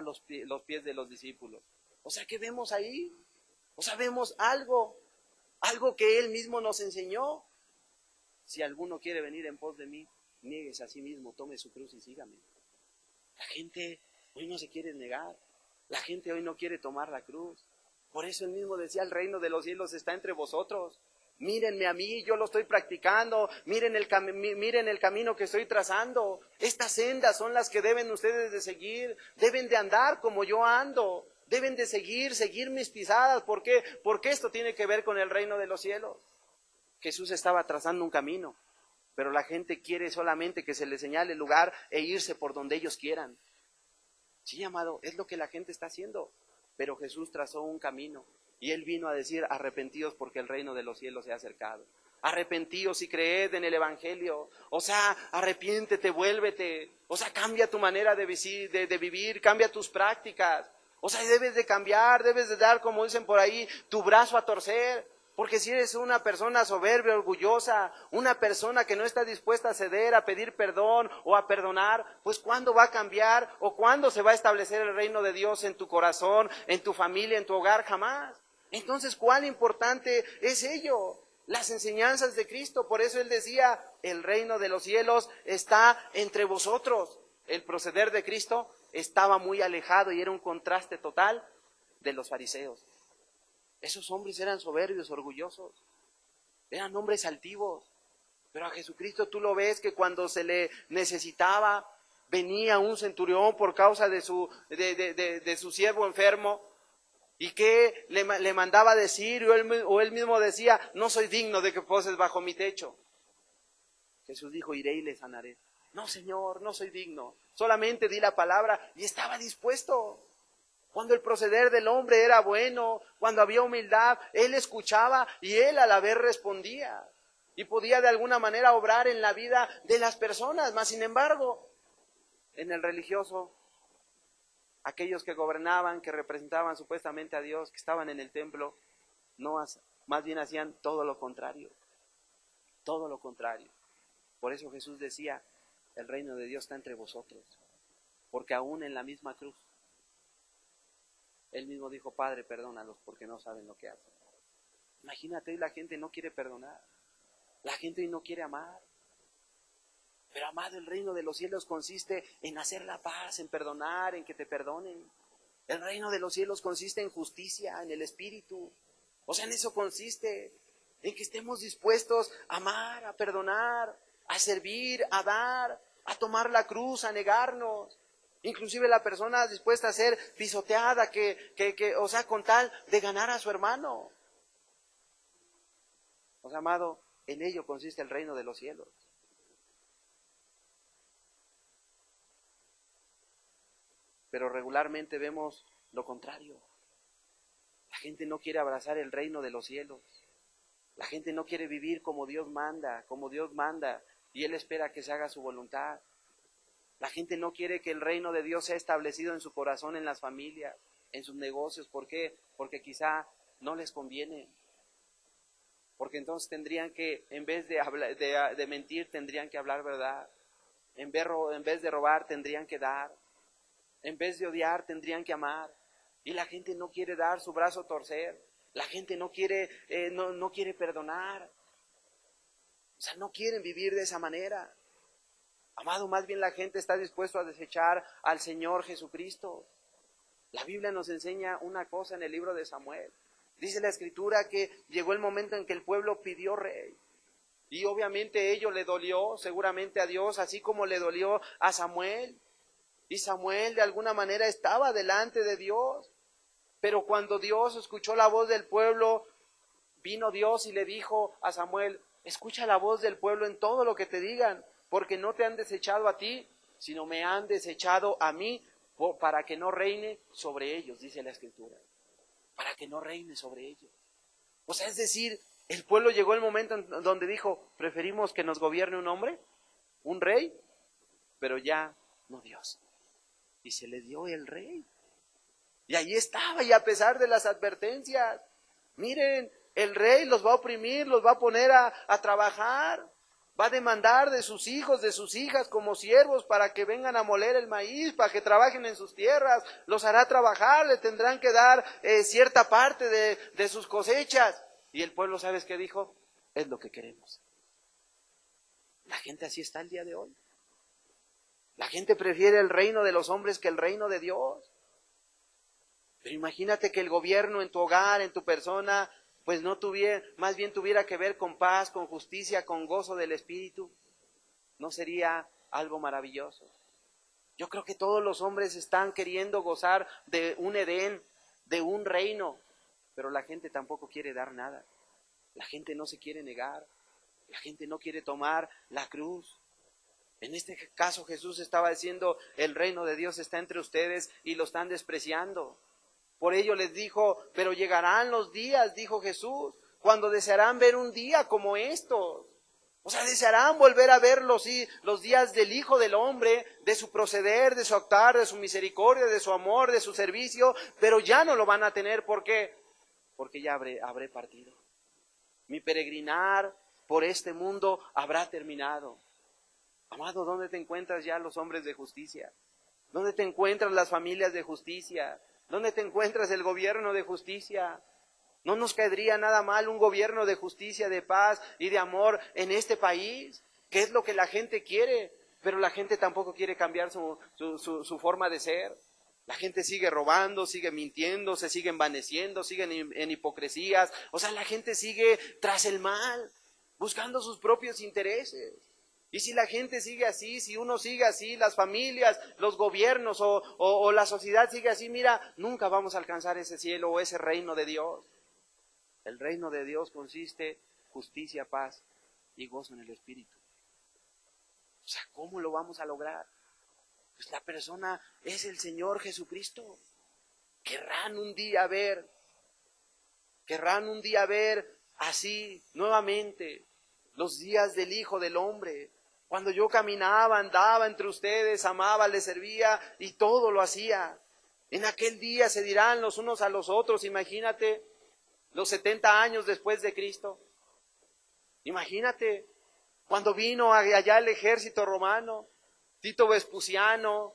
B: los pies de los discípulos. O sea, ¿qué vemos ahí? O sea, vemos algo que Él mismo nos enseñó. Si alguno quiere venir en pos de mí, niéguese a sí mismo, tome su cruz y sígame. La gente hoy no se quiere negar. La gente hoy no quiere tomar la cruz. Por eso Él mismo decía, el reino de los cielos está entre vosotros. Mírenme a mí, yo lo estoy practicando. Miren el camino que estoy trazando. Estas sendas son las que deben ustedes de seguir. Deben de andar como yo ando. Deben de seguir mis pisadas. ¿Por qué? Porque esto tiene que ver con el reino de los cielos. Jesús estaba trazando un camino, pero la gente quiere solamente que se le señale el lugar e irse por donde ellos quieran. Sí, amado, es lo que la gente está haciendo. Pero Jesús trazó un camino y Él vino a decir, arrepentíos porque el reino de los cielos se ha acercado. Arrepentíos y creed en el Evangelio. O sea, arrepiéntete, vuélvete. O sea, cambia tu manera de vivir, cambia tus prácticas. O sea, debes de cambiar, debes de dar, como dicen por ahí, tu brazo a torcer. Porque si eres una persona soberbia, orgullosa, una persona que no está dispuesta a ceder, a pedir perdón o a perdonar, pues ¿cuándo va a cambiar o cuándo se va a establecer el reino de Dios en tu corazón, en tu familia, en tu hogar? Jamás. Entonces, ¿cuál importante es ello? Las enseñanzas de Cristo. Por eso Él decía, el reino de los cielos está entre vosotros. El proceder de Cristo estaba muy alejado y era un contraste total de los fariseos. Esos hombres eran soberbios, orgullosos, eran hombres altivos, pero a Jesucristo tú lo ves que cuando se le necesitaba, venía un centurión por causa de su siervo enfermo, y que le mandaba decir, o él mismo decía, no soy digno de que poses bajo mi techo. Jesús dijo, iré y le sanaré. No, Señor, no soy digno, solamente di la palabra, y estaba dispuesto. Cuando el proceder del hombre era bueno, cuando había humildad, Él escuchaba y Él a la vez respondía. Y podía de alguna manera obrar en la vida de las personas. Mas sin embargo, en el religioso, aquellos que gobernaban, que representaban supuestamente a Dios, que estaban en el templo, más bien hacían todo lo contrario. Todo lo contrario. Por eso Jesús decía, el reino de Dios está entre vosotros. Porque aún en la misma cruz, Él mismo dijo, Padre, perdónalos porque no saben lo que hacen. Imagínate, hoy la gente no quiere perdonar. La gente hoy no quiere amar. Pero amado, el reino de los cielos consiste en hacer la paz, en perdonar, en que te perdonen. El reino de los cielos consiste en justicia, en el Espíritu. O sea, en eso consiste, en que estemos dispuestos a amar, a perdonar, a servir, a dar, a tomar la cruz, a negarnos. Inclusive la persona dispuesta a ser pisoteada, o sea, con tal de ganar a su hermano. O sea, amado, en ello consiste el reino de los cielos. Pero regularmente vemos lo contrario. La gente no quiere abrazar el reino de los cielos. La gente no quiere vivir como Dios manda, y Él espera que se haga su voluntad. La gente no quiere que el reino de Dios sea establecido en su corazón, en las familias, en sus negocios. ¿Por qué? Porque quizá no les conviene. Porque entonces tendrían que, en vez de mentir, tendrían que hablar verdad. En vez de robar, tendrían que dar. En vez de odiar, tendrían que amar. Y la gente no quiere dar su brazo a torcer. La gente no quiere perdonar. O sea, no quieren vivir de esa manera. Amado, más bien la gente está dispuesta a desechar al Señor Jesucristo. La Biblia nos enseña una cosa en el libro de Samuel. Dice la Escritura que llegó el momento en que el pueblo pidió rey. Y obviamente ello le dolió seguramente a Dios, así como le dolió a Samuel. Y Samuel de alguna manera estaba delante de Dios. Pero cuando Dios escuchó la voz del pueblo, vino Dios y le dijo a Samuel, escucha la voz del pueblo en todo lo que te digan, porque no te han desechado a ti, sino me han desechado a mí para que no reine sobre ellos, dice la Escritura. Para que no reine sobre ellos. O sea, es decir, el pueblo llegó el momento en donde dijo, preferimos que nos gobierne un hombre, un rey, pero ya no Dios. Y se le dio el rey. Y ahí estaba, y a pesar de las advertencias, miren, el rey los va a oprimir, los va a poner a trabajar. Va a demandar de sus hijos, de sus hijas como siervos para que vengan a moler el maíz, para que trabajen en sus tierras. Los hará trabajar, le tendrán que dar cierta parte de sus cosechas. Y el pueblo, ¿sabes qué dijo? Es lo que queremos. La gente así está el día de hoy. La gente prefiere el reino de los hombres que el reino de Dios. Pero imagínate que el gobierno en tu hogar, en tu persona, pues no tuviera, más bien tuviera que ver con paz, con justicia, con gozo del Espíritu. ¿No sería algo maravilloso? Yo creo que todos los hombres están queriendo gozar de un Edén, de un reino, pero la gente tampoco quiere dar nada. La gente no se quiere negar, la gente no quiere tomar la cruz. En este caso Jesús estaba diciendo, el reino de Dios está entre ustedes y lo están despreciando. Por ello les dijo, pero llegarán los días, dijo Jesús, cuando desearán ver un día como estos. O sea, desearán volver a ver los días del Hijo del Hombre, de su proceder, de su actuar, de su misericordia, de su amor, de su servicio, pero ya no lo van a tener. ¿Por qué? Porque ya habré partido. Mi peregrinar por este mundo habrá terminado. Amado, ¿dónde te encuentras ya los hombres de justicia? ¿Dónde te encuentran las familias de justicia? ¿Dónde te encuentras el gobierno de justicia? ¿No nos caería nada mal un gobierno de justicia, de paz y de amor en este país? ¿Qué es lo que la gente quiere? Pero la gente tampoco quiere cambiar su forma de ser. La gente sigue robando, sigue mintiendo, se sigue envaneciendo, sigue en hipocresías. O sea, la gente sigue tras el mal, buscando sus propios intereses. Y si la gente sigue así, si uno sigue así, las familias, los gobiernos o la sociedad sigue así, mira, nunca vamos a alcanzar ese cielo o ese reino de Dios. El reino de Dios consiste justicia, paz y gozo en el Espíritu. O sea, ¿cómo lo vamos a lograr? Pues la persona es el Señor Jesucristo. Querrán un día ver así nuevamente los días del Hijo del Hombre. Cuando yo caminaba, andaba entre ustedes, amaba, les servía y todo lo hacía. En aquel día se dirán los unos a los otros, imagínate, los 70 años después de Cristo. Imagínate, cuando vino allá el ejército romano, Tito Vespuciano,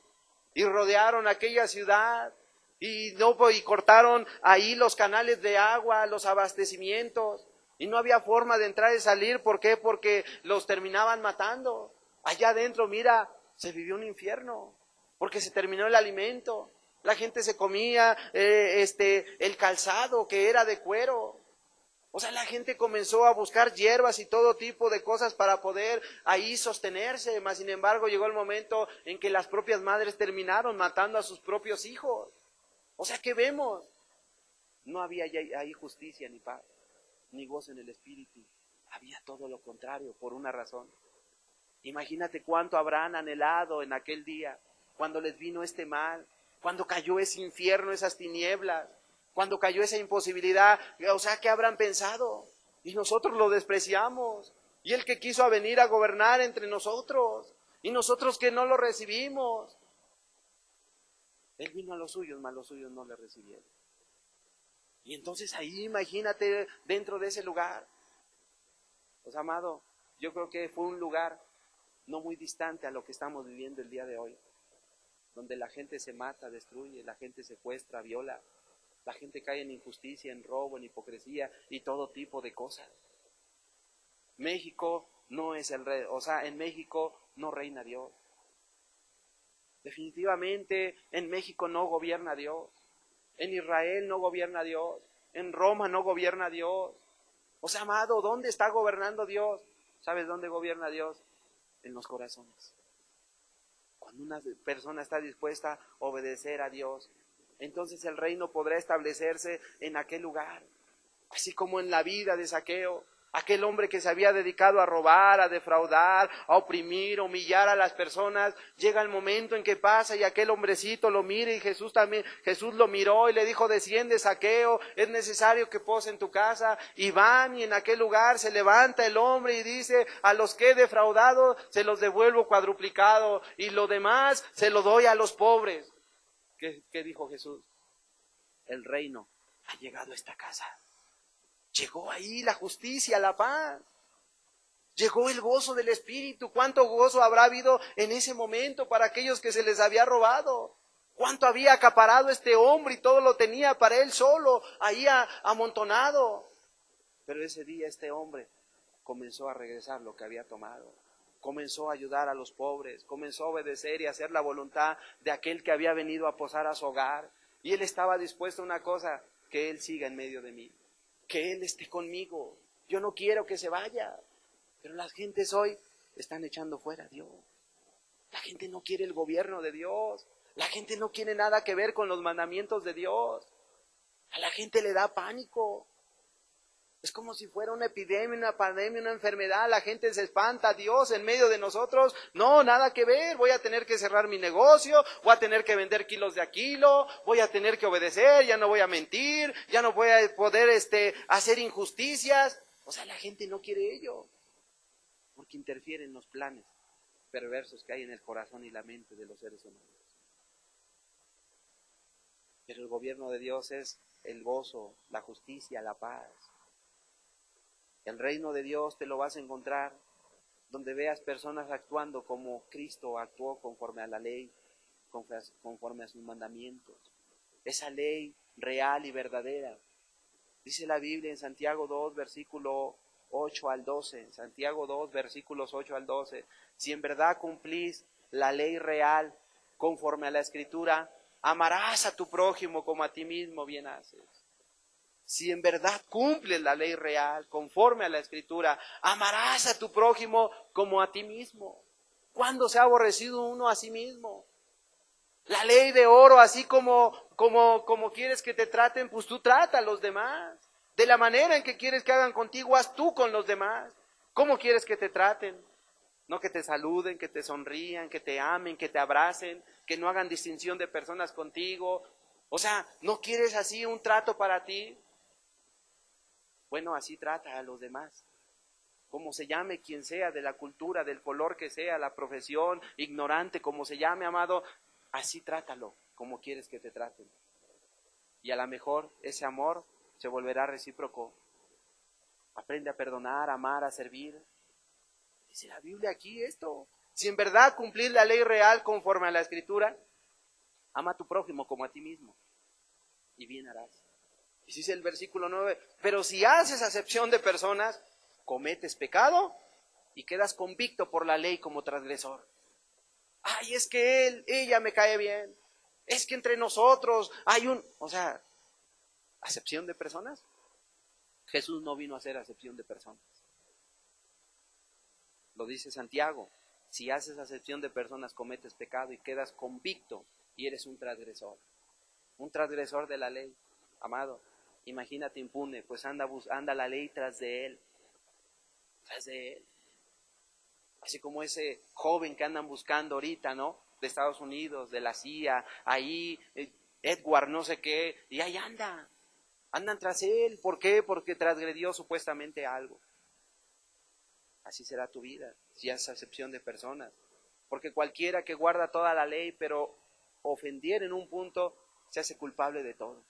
B: y rodearon aquella ciudad, y cortaron ahí los canales de agua, los abastecimientos. Y no había forma de entrar y salir. ¿Por qué? Porque los terminaban matando. Allá adentro, mira, se vivió un infierno. Porque se terminó el alimento. La gente se comía el calzado que era de cuero. O sea, la gente comenzó a buscar hierbas y todo tipo de cosas para poder ahí sostenerse. Mas, sin embargo, llegó el momento en que las propias madres terminaron matando a sus propios hijos. O sea, ¿qué vemos? No había ahí justicia ni paz, ni gozo en el Espíritu. Había todo lo contrario, por una razón. Imagínate cuánto habrán anhelado en aquel día, cuando les vino este mal, cuando cayó ese infierno, esas tinieblas, cuando cayó esa imposibilidad. O sea, ¿qué habrán pensado? Y nosotros lo despreciamos. Y el que quiso venir a gobernar entre nosotros, y nosotros que no lo recibimos. Él vino a los suyos, mas los suyos no le recibieron. Y entonces ahí imagínate dentro de ese lugar. Pues amado, yo creo que fue un lugar no muy distante a lo que estamos viviendo el día de hoy, donde la gente se mata, destruye, la gente secuestra, viola, la gente cae en injusticia, en robo, en hipocresía y todo tipo de cosas. México no es el rey, o sea, en México no reina Dios. Definitivamente en México no gobierna Dios. En Israel no gobierna Dios. En Roma no gobierna Dios. O sea, amado, ¿dónde está gobernando Dios? ¿Sabes dónde gobierna Dios? En los corazones. Cuando una persona está dispuesta a obedecer a Dios, entonces el reino podrá establecerse en aquel lugar. Así como en la vida de Zaqueo, aquel hombre que se había dedicado a robar, a defraudar, a oprimir, a humillar a las personas, llega el momento en que pasa y aquel hombrecito lo mira y Jesús lo miró y le dijo: desciende, Zaqueo, es necesario que pose en tu casa. Y van, y en aquel lugar se levanta el hombre y dice: a los que he defraudado se los devuelvo cuadruplicado y lo demás se lo doy a los pobres. ¿Qué dijo Jesús? El reino ha llegado a esta casa. Llegó ahí la justicia, la paz. Llegó el gozo del Espíritu. ¿Cuánto gozo habrá habido en ese momento para aquellos que se les había robado? ¿Cuánto había acaparado este hombre y todo lo tenía para él solo, ahí amontonado? Pero ese día este hombre comenzó a regresar lo que había tomado. Comenzó a ayudar a los pobres, comenzó a obedecer y a hacer la voluntad de aquel que había venido a posar a su hogar. Y él estaba dispuesto a una cosa, que él siga en medio de mí, que él esté conmigo. Yo no quiero que se vaya. Pero las gentes hoy están echando fuera a Dios. La gente no quiere el gobierno de Dios. La gente no quiere nada que ver con los mandamientos de Dios. A la gente le da pánico. Es como si fuera una epidemia, una pandemia, una enfermedad. La gente se espanta. Dios en medio de nosotros. No, nada que ver. Voy a tener que cerrar mi negocio. Voy a tener que vender kilos de a kilo. Voy a tener que obedecer. Ya no voy a mentir. Ya no voy a poder hacer injusticias. O sea, la gente no quiere ello. Porque interfiere en los planes perversos que hay en el corazón y la mente de los seres humanos. Pero el gobierno de Dios es el gozo, la justicia, la paz. El reino de Dios te lo vas a encontrar donde veas personas actuando como Cristo actuó, conforme a la ley, conforme a sus mandamientos. Esa ley real y verdadera. Dice la Biblia en Santiago 2, versículo 8 al 12, Santiago 2, versículos 8 al 12, si en verdad cumplís la ley real conforme a la Escritura, amarás a tu prójimo como a ti mismo bien haces. Si en verdad cumples la ley real conforme a la Escritura, amarás a tu prójimo como a ti mismo. ¿Cuándo se ha aborrecido uno a sí mismo? La ley de oro, así como quieres que te traten, pues tú trata a los demás. De la manera en que quieres que hagan contigo, haz tú con los demás. ¿Cómo quieres que te traten? No que te saluden, que te sonrían, que te amen, que te abracen, que no hagan distinción de personas contigo. O sea, ¿no quieres así un trato para ti? Bueno, así trata a los demás. Como se llame quien sea, de la cultura, del color que sea, la profesión, ignorante, como se llame, amado, así trátalo, como quieres que te traten. Y a lo mejor ese amor se volverá recíproco. Aprende a perdonar, a amar, a servir. Dice la Biblia aquí esto. Si en verdad cumplir la ley real conforme a la Escritura, ama a tu prójimo como a ti mismo, y bien harás. Y dice el versículo 9, pero si haces acepción de personas, cometes pecado y quedas convicto por la ley como transgresor. Ay, es que ella me cae bien. Es que entre nosotros hay ¿acepción de personas? Jesús no vino a hacer acepción de personas. Lo dice Santiago, si haces acepción de personas cometes pecado y quedas convicto y eres un transgresor de la ley. Amado, imagínate impune, pues anda la ley tras de él. Así como ese joven que andan buscando ahorita, ¿no? De Estados Unidos, de la CIA, ahí, Edward no sé qué, y ahí andan tras él. ¿Por qué? Porque transgredió supuestamente algo. Así será tu vida, si haces acepción de personas. Porque cualquiera que guarda toda la ley, pero ofendiera en un punto, se hace culpable de todo.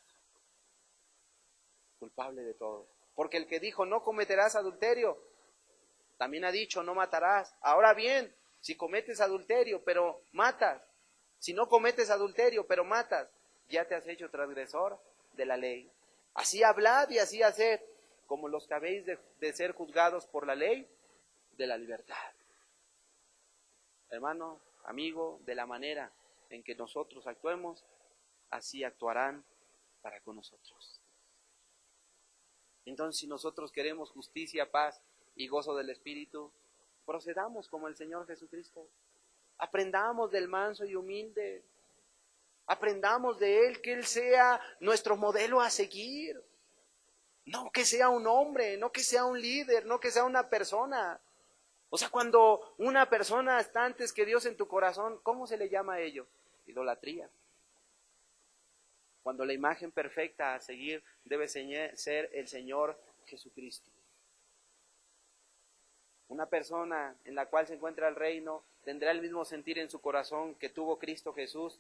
B: Culpable de todo. Porque el que dijo, no cometerás adulterio, también ha dicho, no matarás. Ahora bien, si cometes adulterio, pero matas, si no cometes adulterio, pero matas, ya te has hecho transgresor de la ley. Así hablad y así haced, como los que habéis de ser juzgados por la ley de la libertad. Hermano, amigo, de la manera en que nosotros actuemos, así actuarán para con nosotros. Entonces, si nosotros queremos justicia, paz y gozo del Espíritu, procedamos como el Señor Jesucristo. Aprendamos del manso y humilde. Aprendamos de Él, que Él sea nuestro modelo a seguir. No que sea un hombre, no que sea un líder, no que sea una persona. O sea, cuando una persona está antes que Dios en tu corazón, ¿cómo se le llama a ello? Idolatría. Cuando la imagen perfecta a seguir debe ser el Señor Jesucristo. Una persona en la cual se encuentra el reino tendrá el mismo sentir en su corazón que tuvo Cristo Jesús,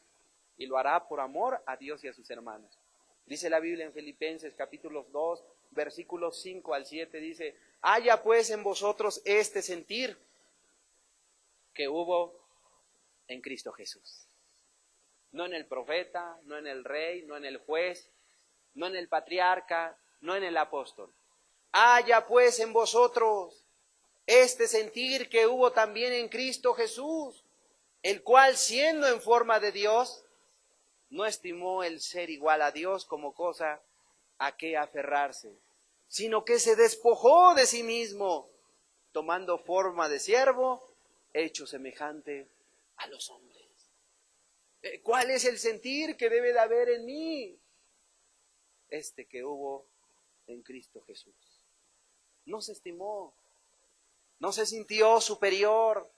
B: y lo hará por amor a Dios y a sus hermanos. Dice la Biblia en Filipenses capítulo 2, versículos 5 al 7 dice: haya pues en vosotros este sentir que hubo en Cristo Jesús. No en el profeta, no en el rey, no en el juez, no en el patriarca, no en el apóstol. Haya pues en vosotros este sentir que hubo también en Cristo Jesús, el cual, siendo en forma de Dios, no estimó el ser igual a Dios como cosa a que aferrarse, sino que se despojó de sí mismo, tomando forma de siervo, hecho semejante a los hombres. ¿Cuál es el sentir que debe de haber en mí? Este que hubo en Cristo Jesús. No se estimó, no se sintió superior,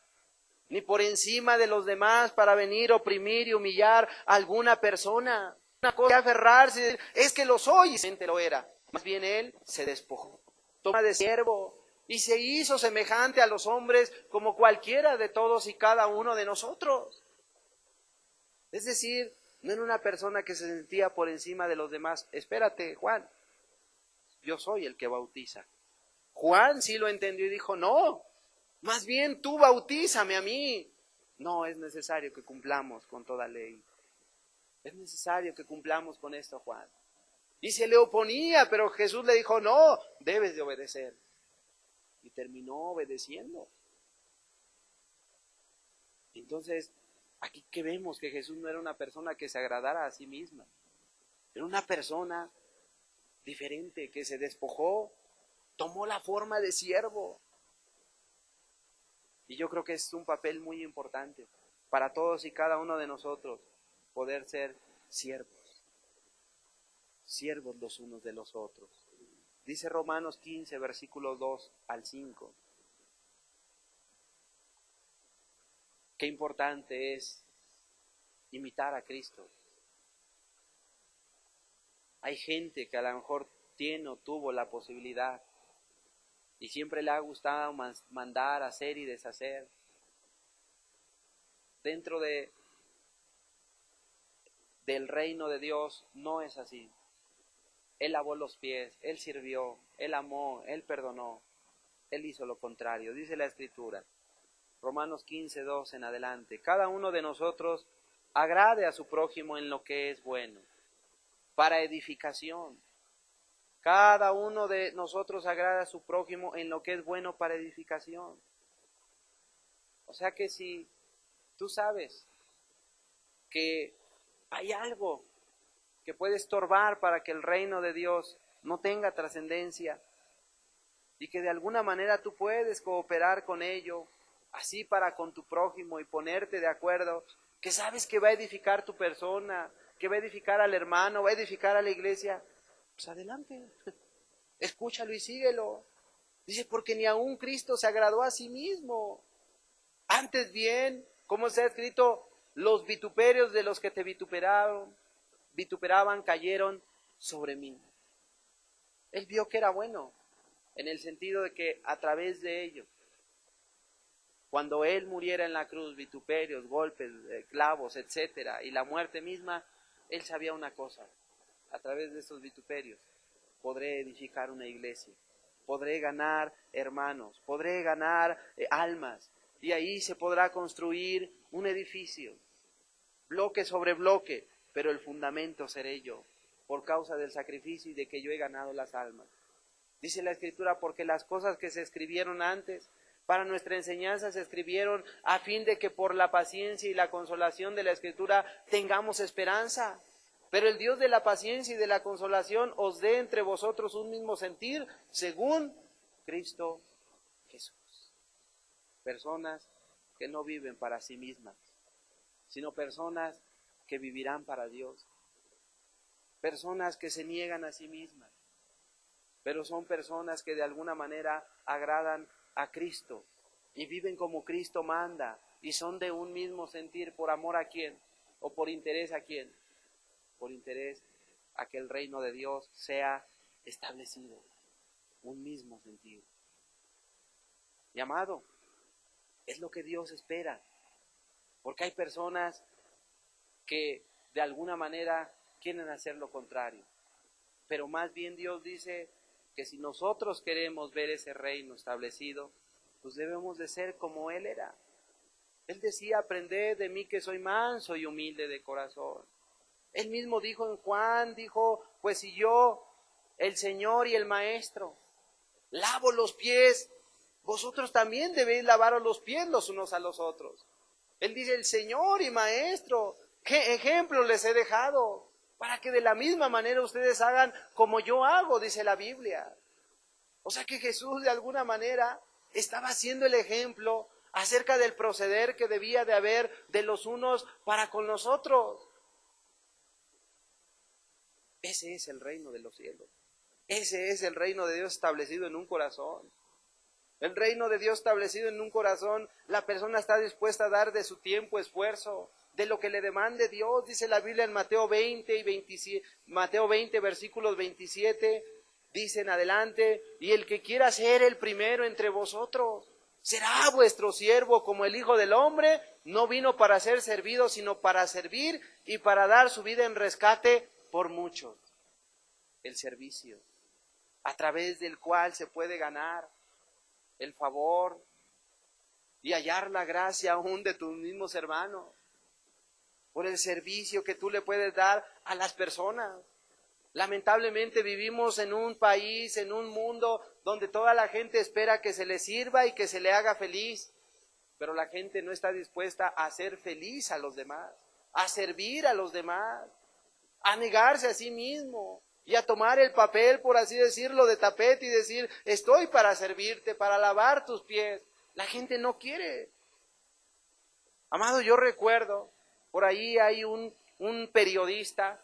B: ni por encima de los demás para venir a oprimir y humillar a alguna persona. Una cosa de aferrarse, es que lo soy, y siempre lo era. Más bien él se despojó, tomó de siervo y se hizo semejante a los hombres como cualquiera de todos y cada uno de nosotros. Es decir, no era una persona que se sentía por encima de los demás. Espérate, Juan, yo soy el que bautiza. Juan sí lo entendió y dijo: no, más bien tú bautízame a mí. No, es necesario que cumplamos con toda ley. Es necesario que cumplamos con esto, Juan. Y se le oponía, pero Jesús le dijo: no, debes de obedecer. Y terminó obedeciendo. Entonces, aquí que vemos que Jesús no era una persona que se agradara a sí misma. Era una persona diferente, que se despojó, tomó la forma de siervo. Y yo creo que es un papel muy importante para todos y cada uno de nosotros, poder ser siervos, siervos los unos de los otros. Dice Romanos 15, versículos 2 al 5. Qué importante es imitar a Cristo. Hay gente que a lo mejor tiene o tuvo la posibilidad y siempre le ha gustado mandar, hacer y deshacer. Dentro del reino de Dios no es así. Él lavó los pies, Él sirvió, Él amó, Él perdonó. Él hizo lo contrario. Dice la Escritura, Romanos 15, 2 en adelante: cada uno de nosotros agrade a su prójimo en lo que es bueno, para edificación. Cada uno de nosotros agrada a su prójimo en lo que es bueno para edificación. O sea que si tú sabes que hay algo que puede estorbar para que el reino de Dios no tenga trascendencia y que de alguna manera tú puedes cooperar con ello, así para con tu prójimo y ponerte de acuerdo, que sabes que va a edificar tu persona, que va a edificar al hermano, va a edificar a la iglesia, pues adelante, escúchalo y síguelo. Dice, porque ni aun Cristo se agradó a sí mismo. Antes bien, como está escrito, los vituperios de los que te vituperaban cayeron sobre mí. Él vio que era bueno, en el sentido de que a través de ello, cuando Él muriera en la cruz, vituperios, golpes, clavos, etcétera, y la muerte misma, Él sabía una cosa: a través de estos vituperios podré edificar una iglesia, podré ganar hermanos, podré ganar almas, y ahí se podrá construir un edificio, bloque sobre bloque, pero el fundamento seré yo, por causa del sacrificio y de que yo he ganado las almas. Dice la Escritura, porque las cosas que se escribieron antes para nuestra enseñanza se escribieron a fin de que por la paciencia y la consolación de la Escritura tengamos esperanza. Pero el Dios de la paciencia y de la consolación os dé entre vosotros un mismo sentir según Cristo Jesús. Personas que no viven para sí mismas, sino personas que vivirán para Dios. Personas que se niegan a sí mismas, pero son personas que de alguna manera agradan a Cristo y viven como Cristo manda y son de un mismo sentir. ¿Por amor a quién? ¿O por interés a quién? Por interés a que el reino de Dios sea establecido. Un mismo sentido. Y amado, es lo que Dios espera. Porque hay personas que de alguna manera quieren hacer lo contrario. Pero más bien Dios dice,
A: que si nosotros queremos ver ese reino establecido, pues debemos de ser como Él era. Él decía, aprended de mí que soy manso y humilde de corazón. Él mismo dijo en Juan, dijo, pues si yo, el Señor y el Maestro, lavo los pies, vosotros también debéis lavaros los pies los unos a los otros. Él dice, el Señor y Maestro, ¿qué ejemplo les he dejado? Para que de la misma manera ustedes hagan como yo hago, dice la Biblia. O sea que Jesús de alguna manera estaba haciendo el ejemplo acerca del proceder que debía de haber de los unos para con los otros. Ese es el reino de los cielos. Ese es el reino de Dios establecido en un corazón. El reino de Dios establecido en un corazón, la persona está dispuesta a dar de su tiempo, esfuerzo, de lo que le demande Dios. Dice la Biblia en Mateo 20 y 27, Mateo 20 versículos 27, dicen adelante, y el que quiera ser el primero entre vosotros, será vuestro siervo, como el Hijo del Hombre no vino para ser servido, sino para servir y para dar su vida en rescate por muchos. El servicio, a través del cual se puede ganar el favor y hallar la gracia aún de tus mismos hermanos, por el servicio que tú le puedes dar a las personas. Lamentablemente vivimos en un país, en un mundo donde toda la gente espera que se le sirva y que se le haga feliz, pero la gente no está dispuesta a hacer feliz a los demás, a servir a los demás, a negarse a sí mismo y a tomar el papel, por así decirlo, de tapete y decir, estoy para servirte, para lavar tus pies. La gente no quiere. Amado, yo recuerdo, por ahí hay un periodista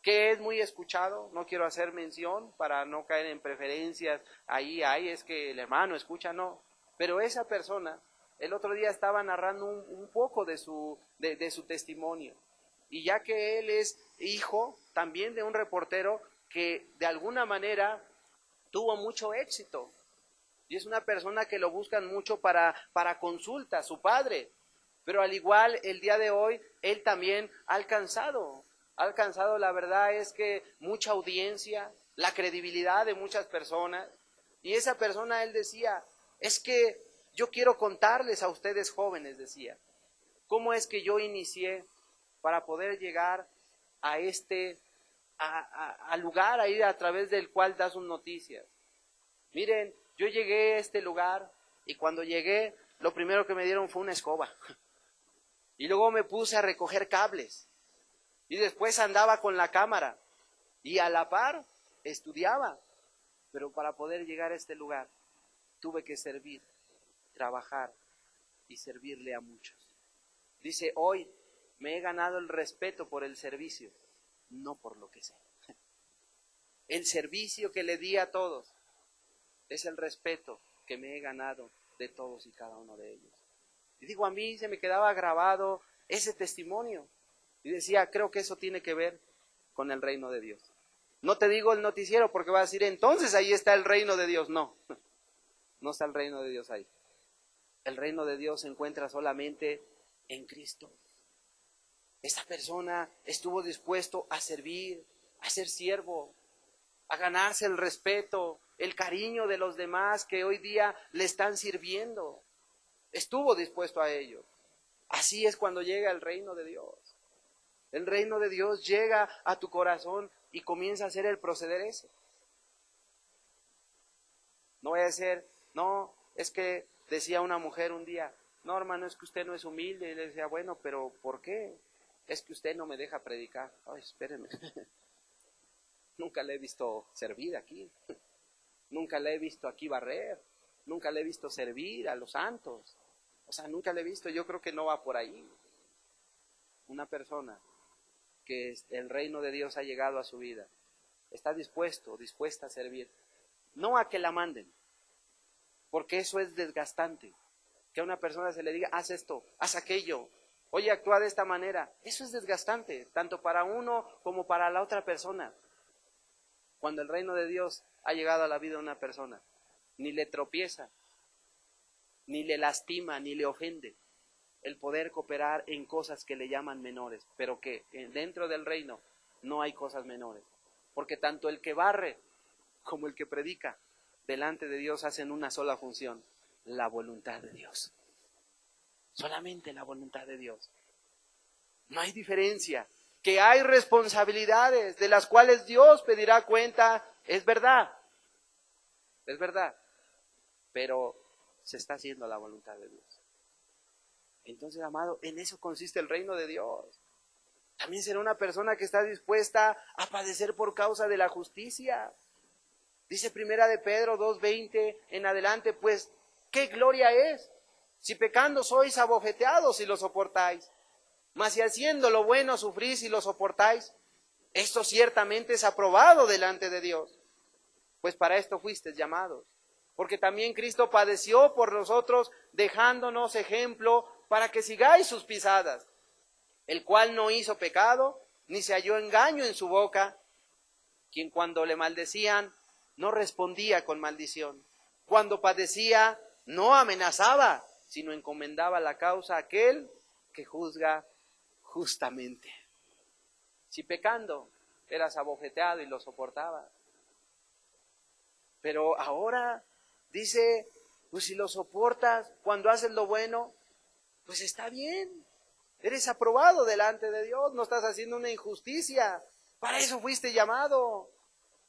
A: que es muy escuchado, no quiero hacer mención para no caer en preferencias, ahí es que el hermano escucha, no, pero esa persona, el otro día estaba narrando un poco de su testimonio, y ya que él es hijo también de un reportero que de alguna manera tuvo mucho éxito, y es una persona que lo buscan mucho para consulta, su padre, pero al igual el día de hoy, él también ha alcanzado, la verdad es que mucha audiencia, la credibilidad de muchas personas, y esa persona él decía, es que yo quiero contarles a ustedes jóvenes, decía, cómo es que yo inicié para poder llegar a al lugar ahí a través del cual da sus noticias. Miren, yo llegué a este lugar y cuando llegué, lo primero que me dieron fue una escoba, y luego me puse a recoger cables. Y después andaba con la cámara y a la par estudiaba. Pero para poder llegar a este lugar tuve que servir, trabajar y servirle a muchos. Dice, hoy me he ganado el respeto por el servicio, no por lo que sé. El servicio que le di a todos es el respeto que me he ganado de todos y cada uno de ellos. Y digo, a mí se me quedaba grabado ese testimonio. Y decía, creo que eso tiene que ver con el reino de Dios. No te digo el noticiero porque vas a decir, entonces ahí está el reino de Dios. No, no está el reino de Dios ahí. El reino de Dios se encuentra solamente en Cristo. Esta persona estuvo dispuesto a servir, a ser siervo, a ganarse el respeto, el cariño de los demás que hoy día le están sirviendo. Estuvo dispuesto a ello. Así es cuando llega el reino de Dios. El reino de Dios llega a tu corazón y comienza a hacer el proceder ese. No voy a decir, no, es que decía una mujer un día, no hermano, es que usted no es humilde. Y le decía, bueno, pero ¿por qué? Es que usted no me deja predicar. Ay, espérenme. Nunca le he visto servir aquí. Nunca le he visto aquí barrer. Nunca le he visto servir a los santos. O sea, nunca le he visto, yo creo que no va por ahí. Una persona que el reino de Dios ha llegado a su vida, está dispuesta a servir, no a que la manden, porque eso es desgastante, que a una persona se le diga, haz esto, haz aquello, oye, actúa de esta manera, eso es desgastante, tanto para uno como para la otra persona. Cuando el reino de Dios ha llegado a la vida de una persona, ni le tropieza, ni le lastima, ni le ofende el poder cooperar en cosas que le llaman menores, pero que dentro del reino no hay cosas menores, porque tanto el que barre
B: como el que predica, delante de Dios hacen una sola función: la voluntad de Dios. Solamente la voluntad de Dios. No hay diferencia. Que hay responsabilidades de las cuales Dios pedirá cuenta, es verdad. Es verdad. Pero se está haciendo la voluntad de Dios. Entonces, amado, en eso consiste el reino de Dios. También será una persona que está dispuesta a padecer por causa de la justicia. Dice Primera de Pedro 2:20 en adelante, pues, ¿qué gloria es? Si pecando sois abofeteados y lo soportáis. Mas si haciendo lo bueno sufrís y lo soportáis, esto ciertamente es aprobado delante de Dios. Pues para esto fuisteis llamados. Porque también Cristo padeció por nosotros, dejándonos ejemplo para que sigáis sus pisadas. El cual no hizo pecado, ni se halló engaño en su boca, quien cuando le maldecían, no respondía con maldición. Cuando padecía, no amenazaba, sino encomendaba la causa a aquel que juzga justamente. Si pecando, eras abofeteado y lo soportabas. Pero ahora dice, pues si lo soportas, cuando haces lo bueno, pues está bien. Eres aprobado delante de Dios, no estás haciendo una injusticia. Para eso fuiste llamado.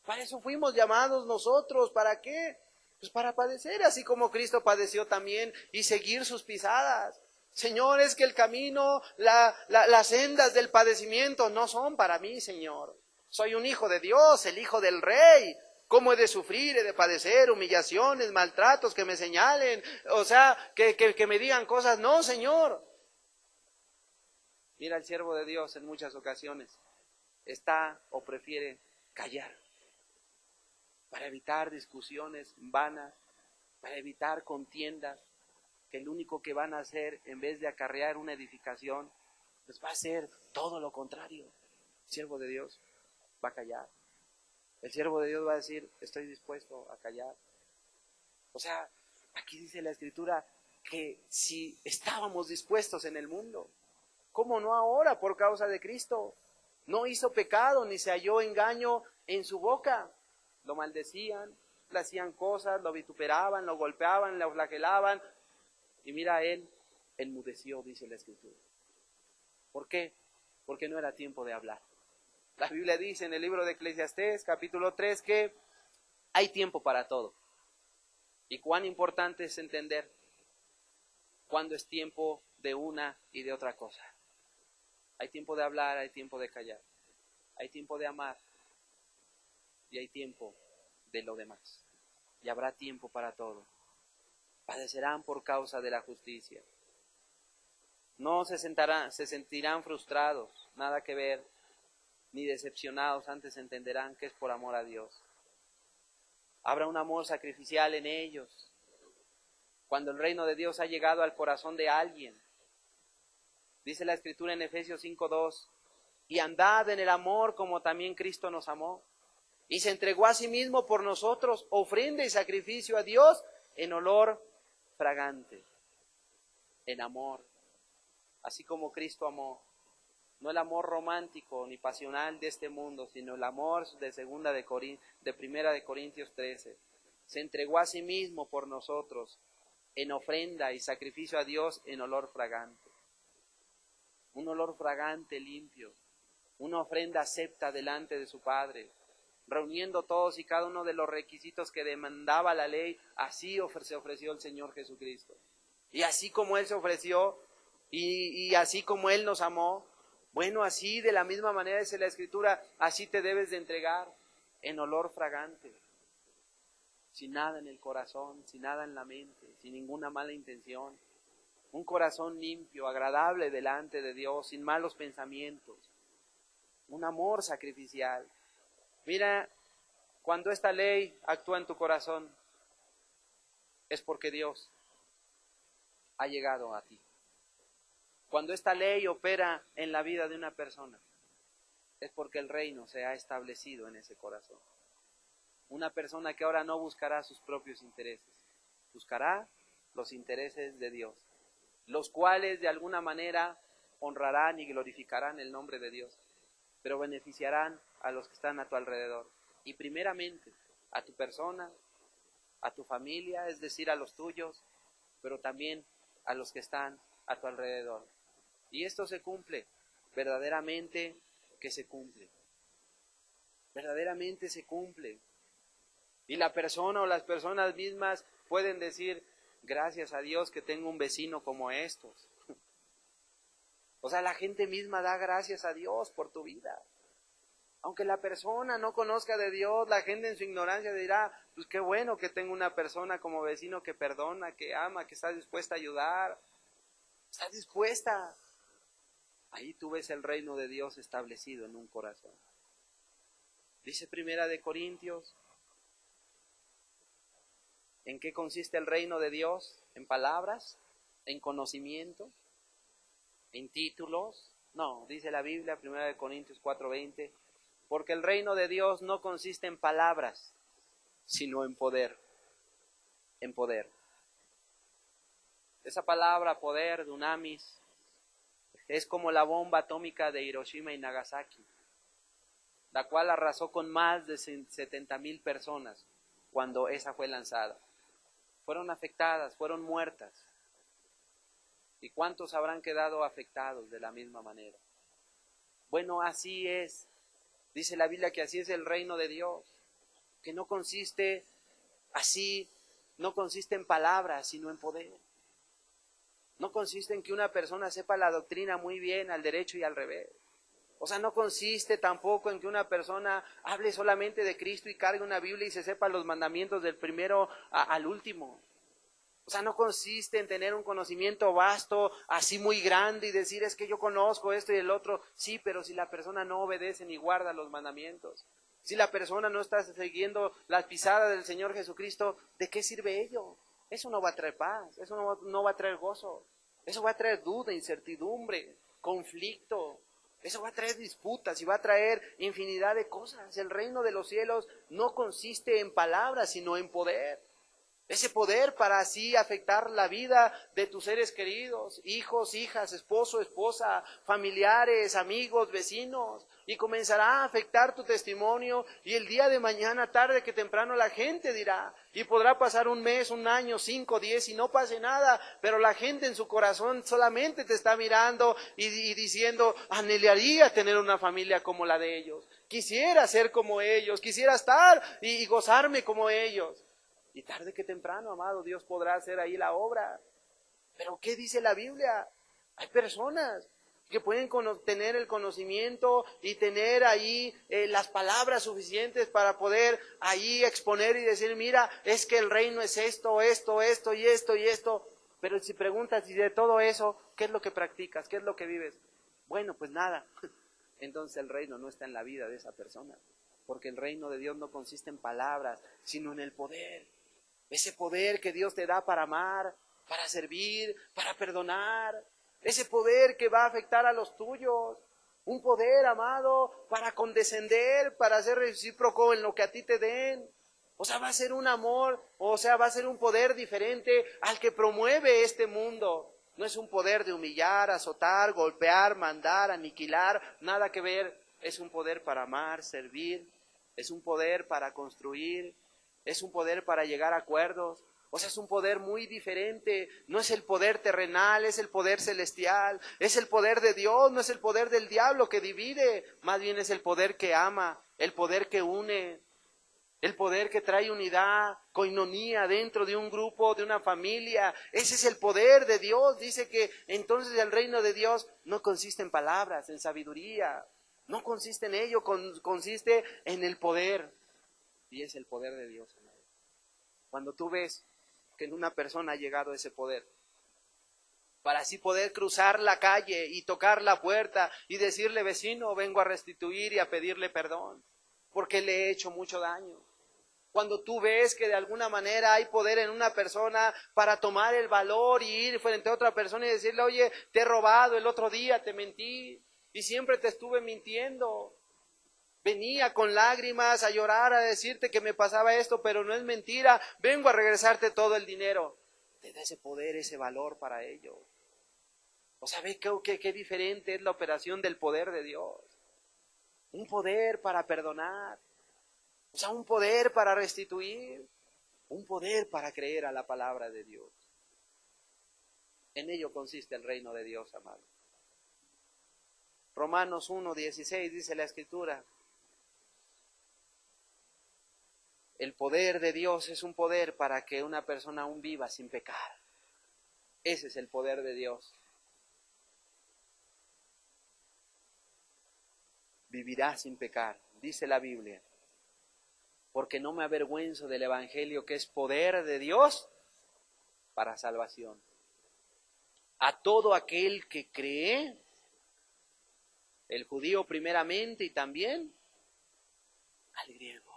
B: Para eso fuimos llamados nosotros. ¿Para qué? Pues para padecer, así como Cristo padeció también, y seguir sus pisadas. Señor, es que el camino, las sendas del padecimiento no son para mí, Señor. Soy un hijo de Dios, el hijo del Rey. ¿Cómo he de sufrir, he de padecer humillaciones, maltratos, que me señalen? O sea, que me digan cosas. No, Señor. Mira, el siervo de Dios en muchas ocasiones está o prefiere callar para evitar discusiones vanas, para evitar contiendas, que el único que van a hacer, en vez de acarrear una edificación, pues va a ser todo lo contrario. El siervo de Dios va a callar. El siervo de Dios va a decir, estoy dispuesto a callar. O sea, aquí dice la Escritura que si estábamos dispuestos en el mundo, ¿cómo no ahora por causa de Cristo? No hizo pecado ni se halló engaño en su boca. Lo maldecían, le hacían cosas, lo vituperaban, lo golpeaban, lo flagelaban. Y mira, él enmudeció, dice la Escritura. ¿Por qué? Porque no era tiempo de hablar. La Biblia dice en el libro de Eclesiastés, capítulo 3, que hay tiempo para todo. Y cuán importante es entender cuándo es tiempo de una y de otra cosa. Hay tiempo de hablar, hay tiempo de callar. Hay tiempo de amar y hay tiempo de lo demás. Y habrá tiempo para todo. Padecerán por causa de la justicia. No se sentirán frustrados, nada que ver, ni decepcionados, antes entenderán que es por amor a Dios. Habrá un amor sacrificial en ellos. Cuando el reino de Dios ha llegado al corazón de alguien, dice la Escritura en Efesios 5:2, y andad en el amor como también Cristo nos amó, y se entregó a sí mismo por nosotros, ofrenda y sacrificio a Dios en olor fragante, en amor, así como Cristo amó. No el amor romántico ni pasional de este mundo, sino el amor de Primera de Corintios 13. Se entregó a sí mismo por nosotros en ofrenda y sacrificio a Dios en olor fragante. Un olor fragante limpio, una ofrenda acepta delante de su Padre, reuniendo todos y cada uno de los requisitos que demandaba la ley. Así se ofreció el Señor Jesucristo. Y así como Él se ofreció y así como Él nos amó, bueno, así de la misma manera dice la Escritura, así te debes de entregar en olor fragante, sin nada en el corazón, sin nada en la mente, sin ninguna mala intención. Un corazón limpio, agradable delante de Dios, sin malos pensamientos. Un amor sacrificial. Mira, cuando esta ley actúa en tu corazón, es porque Dios ha llegado a ti. Cuando esta ley opera en la vida de una persona, es porque el reino se ha establecido en ese corazón. Una persona que ahora no buscará sus propios intereses, buscará los intereses de Dios, los cuales de alguna manera honrarán y glorificarán el nombre de Dios, pero beneficiarán a los que están a tu alrededor, y primeramente
A: a tu persona, a tu familia, es decir, a los tuyos, pero también a los que están a tu alrededor. Y esto se cumple, verdaderamente que se cumple. Verdaderamente se cumple. Y la persona o las personas mismas pueden decir, gracias a Dios que tengo un vecino como estos. O sea, la gente misma da gracias a Dios por tu vida. Aunque la persona no conozca de Dios, la gente en su ignorancia dirá, pues qué bueno que tengo una persona como vecino que perdona, que ama, que está dispuesta a ayudar. Está dispuesta. Ahí tú ves el reino de Dios establecido en un corazón. Dice Primera de Corintios, ¿en qué consiste el reino de Dios? ¿En palabras? ¿En conocimiento? ¿En títulos? No, dice la Biblia, Primera de Corintios 4:20, porque el reino de Dios no consiste en palabras, sino en poder. En poder. Esa palabra poder, dunamis, es como la bomba atómica de Hiroshima y Nagasaki, la cual arrasó con más de 70,000 personas cuando esa fue lanzada. Fueron afectadas, fueron muertas. ¿Y cuántos habrán quedado afectados de la misma manera? Bueno, así es. Dice la Biblia que así es el reino de Dios, que no consiste así, no consiste en palabras, sino en poder. No consiste en que una persona sepa la doctrina muy bien, al derecho y al revés. O sea, no consiste tampoco en que una persona hable solamente de Cristo y cargue una Biblia y se sepa los mandamientos del primero al último. O sea, no consiste en tener un conocimiento vasto, así muy grande y decir, es que yo conozco esto y el otro. Sí, pero si la persona no obedece ni guarda los mandamientos, si la persona no está siguiendo las pisadas del Señor Jesucristo, ¿de qué sirve ello? Eso no va a traer paz, eso no va a traer gozo, eso va a traer duda, incertidumbre, conflicto, eso va a traer disputas y va a traer infinidad de cosas. El reino de los cielos no consiste en palabras, sino en poder. Ese poder para así afectar la vida de tus seres queridos, hijos, hijas, esposo, esposa, familiares, amigos, vecinos, y comenzará a afectar tu testimonio, y el día de mañana, tarde que temprano, la gente dirá, y podrá pasar un mes, un año, 5, 10, y no pase nada, pero la gente en su corazón solamente te está mirando y diciendo, anhelaría tener una familia como la de ellos, quisiera ser como ellos, quisiera estar y gozarme como ellos. Y tarde que temprano, amado, Dios podrá hacer ahí la obra. Pero ¿qué dice la Biblia? Hay personas que pueden tener el conocimiento y tener ahí las palabras suficientes para poder ahí exponer y decir, mira, es que el reino es esto, esto, esto y esto y esto. Pero si preguntas, y de todo eso, ¿qué es lo que practicas? ¿Qué es lo que vives? Bueno, pues nada. Entonces el reino no está en la vida de esa persona. Porque el reino de Dios no consiste en palabras, sino en el poder. Ese poder que Dios te da para amar, para servir, para perdonar. Ese poder que va a afectar a los tuyos. Un poder, amado, para condescender, para ser recíproco en lo que a ti te den. O sea, va a ser un amor, o sea, va a ser un poder diferente al que promueve este mundo. No es un poder de humillar, azotar, golpear, mandar, aniquilar, nada que ver. Es un poder para amar, servir. Es un poder para construir. Es un poder para llegar a acuerdos. O sea, es un poder muy diferente. No es el poder terrenal, es el poder celestial. Es el poder de Dios, no es el poder del diablo que divide. Más bien es el poder que ama, el poder que une, el poder que trae unidad, coinonía dentro de un grupo, de una familia. Ese es el poder de Dios. Dice que entonces el reino de Dios no consiste en palabras, en sabiduría. No consiste en ello, consiste en el poder. Y es el poder de Dios. Cuando tú ves que en una persona ha llegado ese poder, para así poder cruzar la calle y tocar la puerta y decirle, vecino, vengo a restituir y a pedirle perdón, porque le he hecho mucho daño. Cuando tú ves que de alguna manera hay poder en una persona para tomar el valor y ir frente a otra persona y decirle, oye, te he robado, el otro día te mentí y siempre te estuve mintiendo. Venía con lágrimas a llorar, a decirte que me pasaba esto, pero no es mentira. Vengo a regresarte todo el dinero. Te da ese poder, ese valor para ello. O sea, ve qué diferente es la operación del poder de Dios. Un poder para perdonar.
B: O sea, un poder para restituir, un poder para creer a la palabra de Dios. En ello consiste el reino de Dios, amado. Romanos 1:16 dice la Escritura: el poder de Dios es un poder para que una persona aún viva sin pecar. Ese es el poder de Dios. Vivirá sin pecar, dice la Biblia, porque no me avergüenzo del Evangelio, que es poder de Dios para salvación a todo aquel que cree, el judío primeramente y también al griego.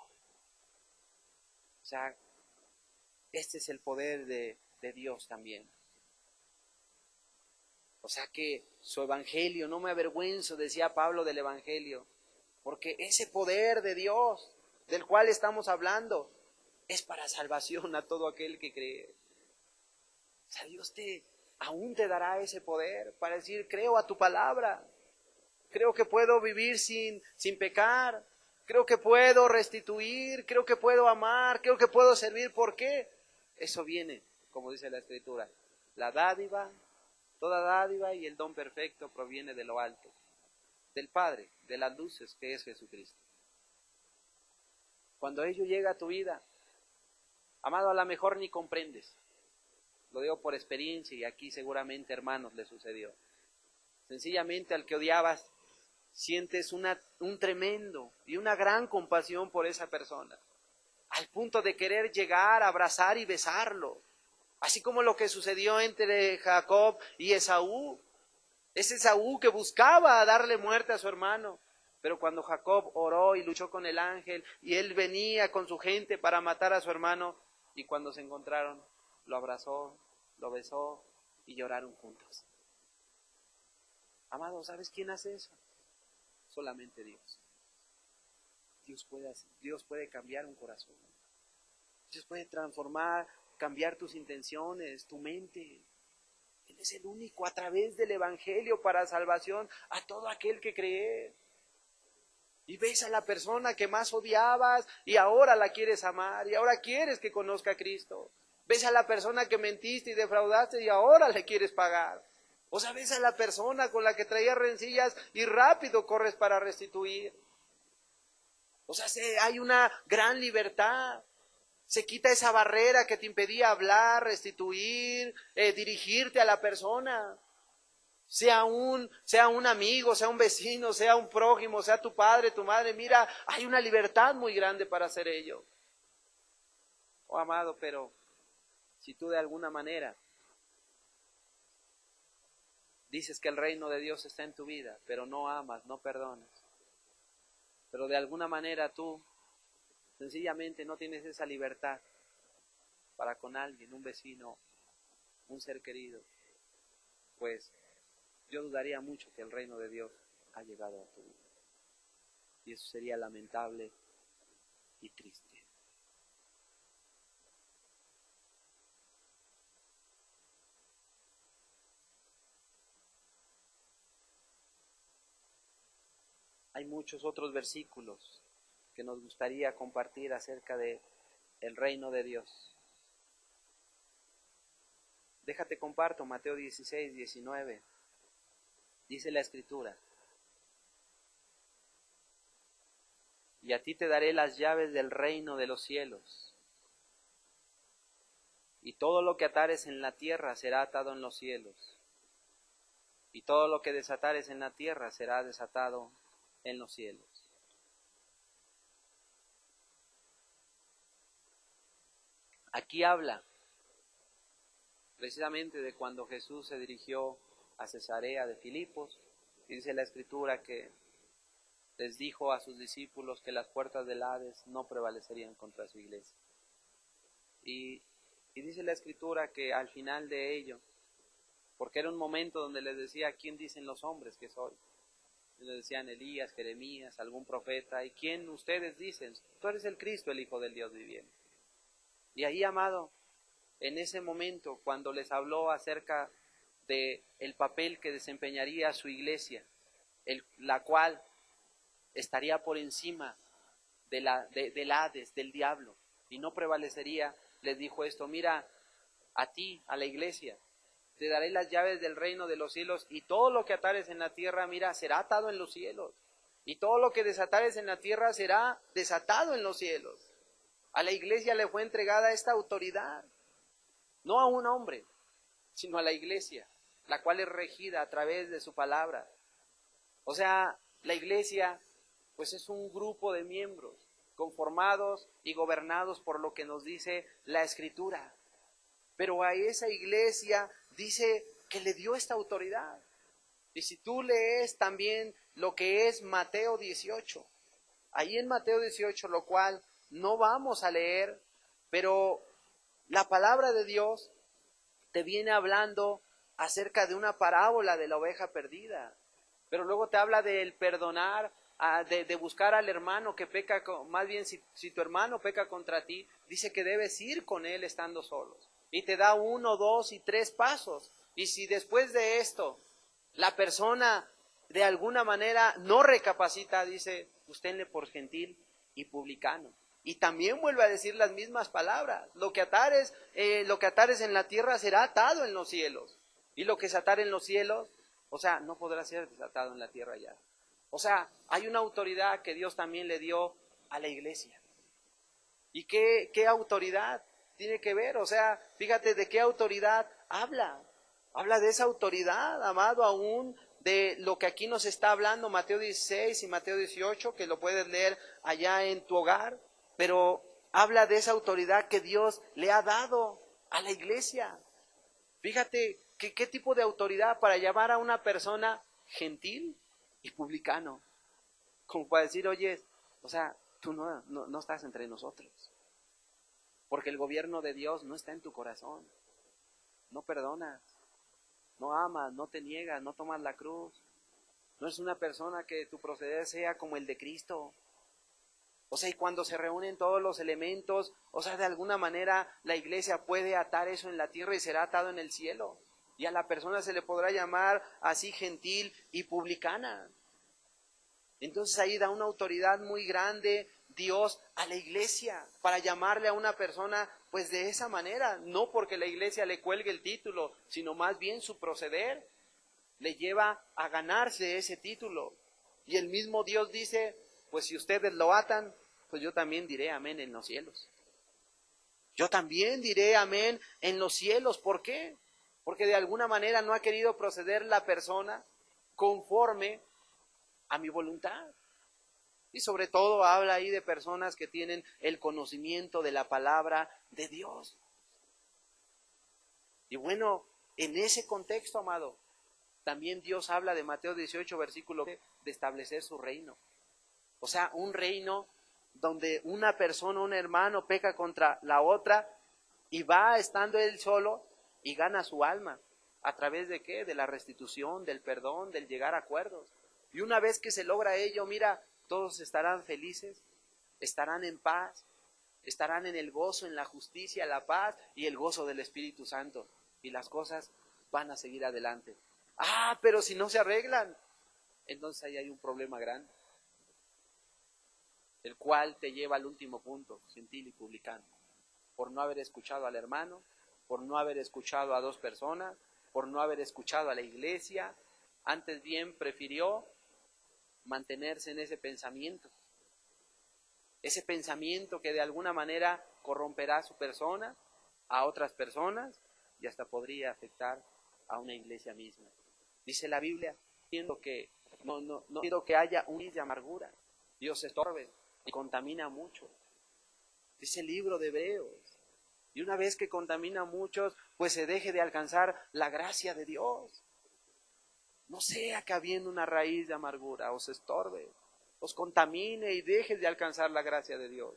B: O sea, este es el poder de Dios también. O sea que su evangelio, no me avergüenzo, decía Pablo, del evangelio, porque ese poder de Dios del cual estamos hablando es para salvación a todo aquel que cree. O sea, Dios aún te dará ese poder para decir: creo a tu palabra, creo que puedo vivir sin pecar, creo que puedo restituir, creo que puedo amar, creo que puedo servir. ¿Por qué? Eso viene, como dice la Escritura, la dádiva, toda dádiva y el don perfecto proviene de lo alto, del Padre, de las luces, que es Jesucristo. Cuando ello llega a tu vida, amado, a lo mejor ni comprendes. Lo digo por experiencia, y aquí seguramente, hermanos, le sucedió. Sencillamente, al que odiabas, sientes un tremendo y una gran compasión por esa persona, al punto de querer llegar, abrazar y besarlo. Así como lo que sucedió entre Jacob y Esaú. Es Esaú que buscaba darle muerte a su hermano. Pero cuando Jacob oró y luchó con el ángel, y él venía con su gente para matar a su hermano, y cuando se encontraron, lo abrazó, lo besó y lloraron juntos. Amado, ¿sabes quién hace eso? Solamente Dios. Dios puede cambiar un corazón. Dios puede transformar, cambiar tus intenciones, tu mente. Él es el único a través del evangelio para salvación a todo aquel que cree. Y ves a la persona que más odiabas y ahora la quieres amar y ahora quieres que conozca a Cristo. Ves a la persona que mentiste y defraudaste y ahora le quieres pagar. O sea, ves a la persona con la que traías rencillas y rápido corres para restituir. O sea, hay una gran libertad. Se quita esa barrera que te impedía hablar, restituir, dirigirte a la persona. Sea un amigo, sea un vecino, sea un prójimo, sea tu padre, tu madre. Mira, hay una libertad muy grande para hacer ello. Oh, amado, pero si tú de alguna manera dices que el reino de Dios está en tu vida, pero no amas, no perdonas, pero de alguna manera tú sencillamente no tienes esa libertad para con alguien, un vecino, un ser querido, pues yo dudaría mucho que el reino de Dios ha llegado a tu vida. Y eso sería lamentable y triste. Hay muchos otros versículos que nos gustaría compartir acerca de el reino de Dios. Déjate comparto Mateo 16:19. Dice la Escritura: y a ti te daré las llaves del reino de los cielos. Y todo lo que atares en la tierra será atado en los cielos. Y todo lo que desatares en la tierra será desatado en los cielos. Aquí habla precisamente de cuando Jesús se dirigió a Cesarea de Filipos. Dice la Escritura que les dijo a sus discípulos que las puertas del Hades no prevalecerían contra su iglesia. Y dice la Escritura que al final de ello, porque era un momento donde les decía: ¿quién dicen los hombres que soy? Y les decían: Elías, Jeremías, algún profeta. ¿Y quién ustedes dicen? Tú eres el Cristo, el Hijo del Dios viviente. Y ahí, amado, en ese momento, cuando les habló acerca de el papel que desempeñaría su iglesia, la cual estaría por encima
A: del Hades, del diablo, y no prevalecería. Les dijo esto: mira, a ti, a la iglesia, te daré las llaves del reino de los cielos, y todo lo que atares en la tierra, mira, será atado en los cielos, y todo lo que desatares en la tierra será desatado en los cielos. A la iglesia le fue entregada esta autoridad, no a un hombre, sino a la iglesia, la cual es regida a través de su palabra. O sea, la iglesia pues es un grupo de miembros conformados y gobernados por lo que nos dice la Escritura. Pero a esa iglesia dice que le dio esta autoridad. Y si tú lees también lo que es Mateo 18, ahí en Mateo 18, lo cual no vamos a leer, pero la palabra de Dios te viene hablando acerca de una parábola de la oveja perdida. Pero luego te habla del perdonar, de buscar al hermano que peca, más bien si tu hermano peca contra ti, dice que debes ir con él estando solos. Y te da 1, 2 y 3 pasos. Y si después de esto la persona de alguna manera no recapacita, dice, pues tenle por gentil y publicano. Y también vuelve a decir las mismas palabras: lo que atares en la tierra será atado en los cielos, y lo que se atare en los cielos, o sea, no podrá ser desatado en la tierra ya. O sea, hay una autoridad que Dios también le dio a la iglesia. ¿Y qué autoridad tiene que ver? O sea, fíjate de qué autoridad habla. Habla de esa autoridad, amado, aún de lo que aquí nos está hablando Mateo 16 y Mateo 18, que lo puedes leer allá en tu hogar, pero habla de esa autoridad que Dios le ha dado a la iglesia. Fíjate qué tipo de autoridad para llamar a una persona gentil y publicano, como para decir: oye, o sea, tú no estás entre nosotros, porque el gobierno de Dios no está en tu corazón, no perdonas, no amas, no te niegas, no tomas la cruz, no es una persona que tu proceder sea como el de Cristo. O sea, y cuando se reúnen todos los elementos, o sea, de alguna manera la iglesia puede atar eso en la tierra y será atado en el cielo. Y a la persona se le podrá llamar así gentil y publicana. Entonces ahí da una autoridad muy grande Dios a la iglesia para llamarle a una persona pues de esa manera, no porque la iglesia le cuelgue el título, sino más bien su proceder le lleva a ganarse ese título. Y el mismo Dios dice: pues si ustedes lo atan, pues yo también diré amén en los cielos. Yo también diré amén en los cielos. ¿Por qué? Porque de alguna manera no ha querido proceder la persona conforme a mi voluntad. Y sobre todo habla ahí de personas que tienen el conocimiento de la palabra de Dios. Y bueno, en ese contexto, amado, también Dios habla de Mateo 18, versículo 9, de establecer su reino. O sea, un reino donde una persona, un hermano, peca contra la otra y va estando él solo y gana su alma. ¿A través de qué? De la restitución, del perdón, del llegar a acuerdos. Y una vez que se logra ello, mira, todos estarán felices, estarán en paz, estarán en el gozo, en la justicia, la paz y el gozo del Espíritu Santo. Y las cosas van a seguir adelante. Pero si no se arreglan, entonces ahí hay un problema grande, el cual te lleva al último punto: gentil y publicano. Por no haber escuchado al hermano, por no haber escuchado a 2 personas, por no haber escuchado a la iglesia, antes bien prefirió mantenerse en ese pensamiento que de alguna manera corromperá su persona, a otras personas, y hasta podría afectar a una iglesia misma. Dice la Biblia, no quiero que haya un de amargura, Dios estorbe y contamina mucho. Dice el libro de Hebreos. Y una vez que contamina a muchos, pues se deje de alcanzar la gracia de Dios. No sea que habiendo una raíz de amargura os estorbe, os contamine y deje de alcanzar la gracia de Dios.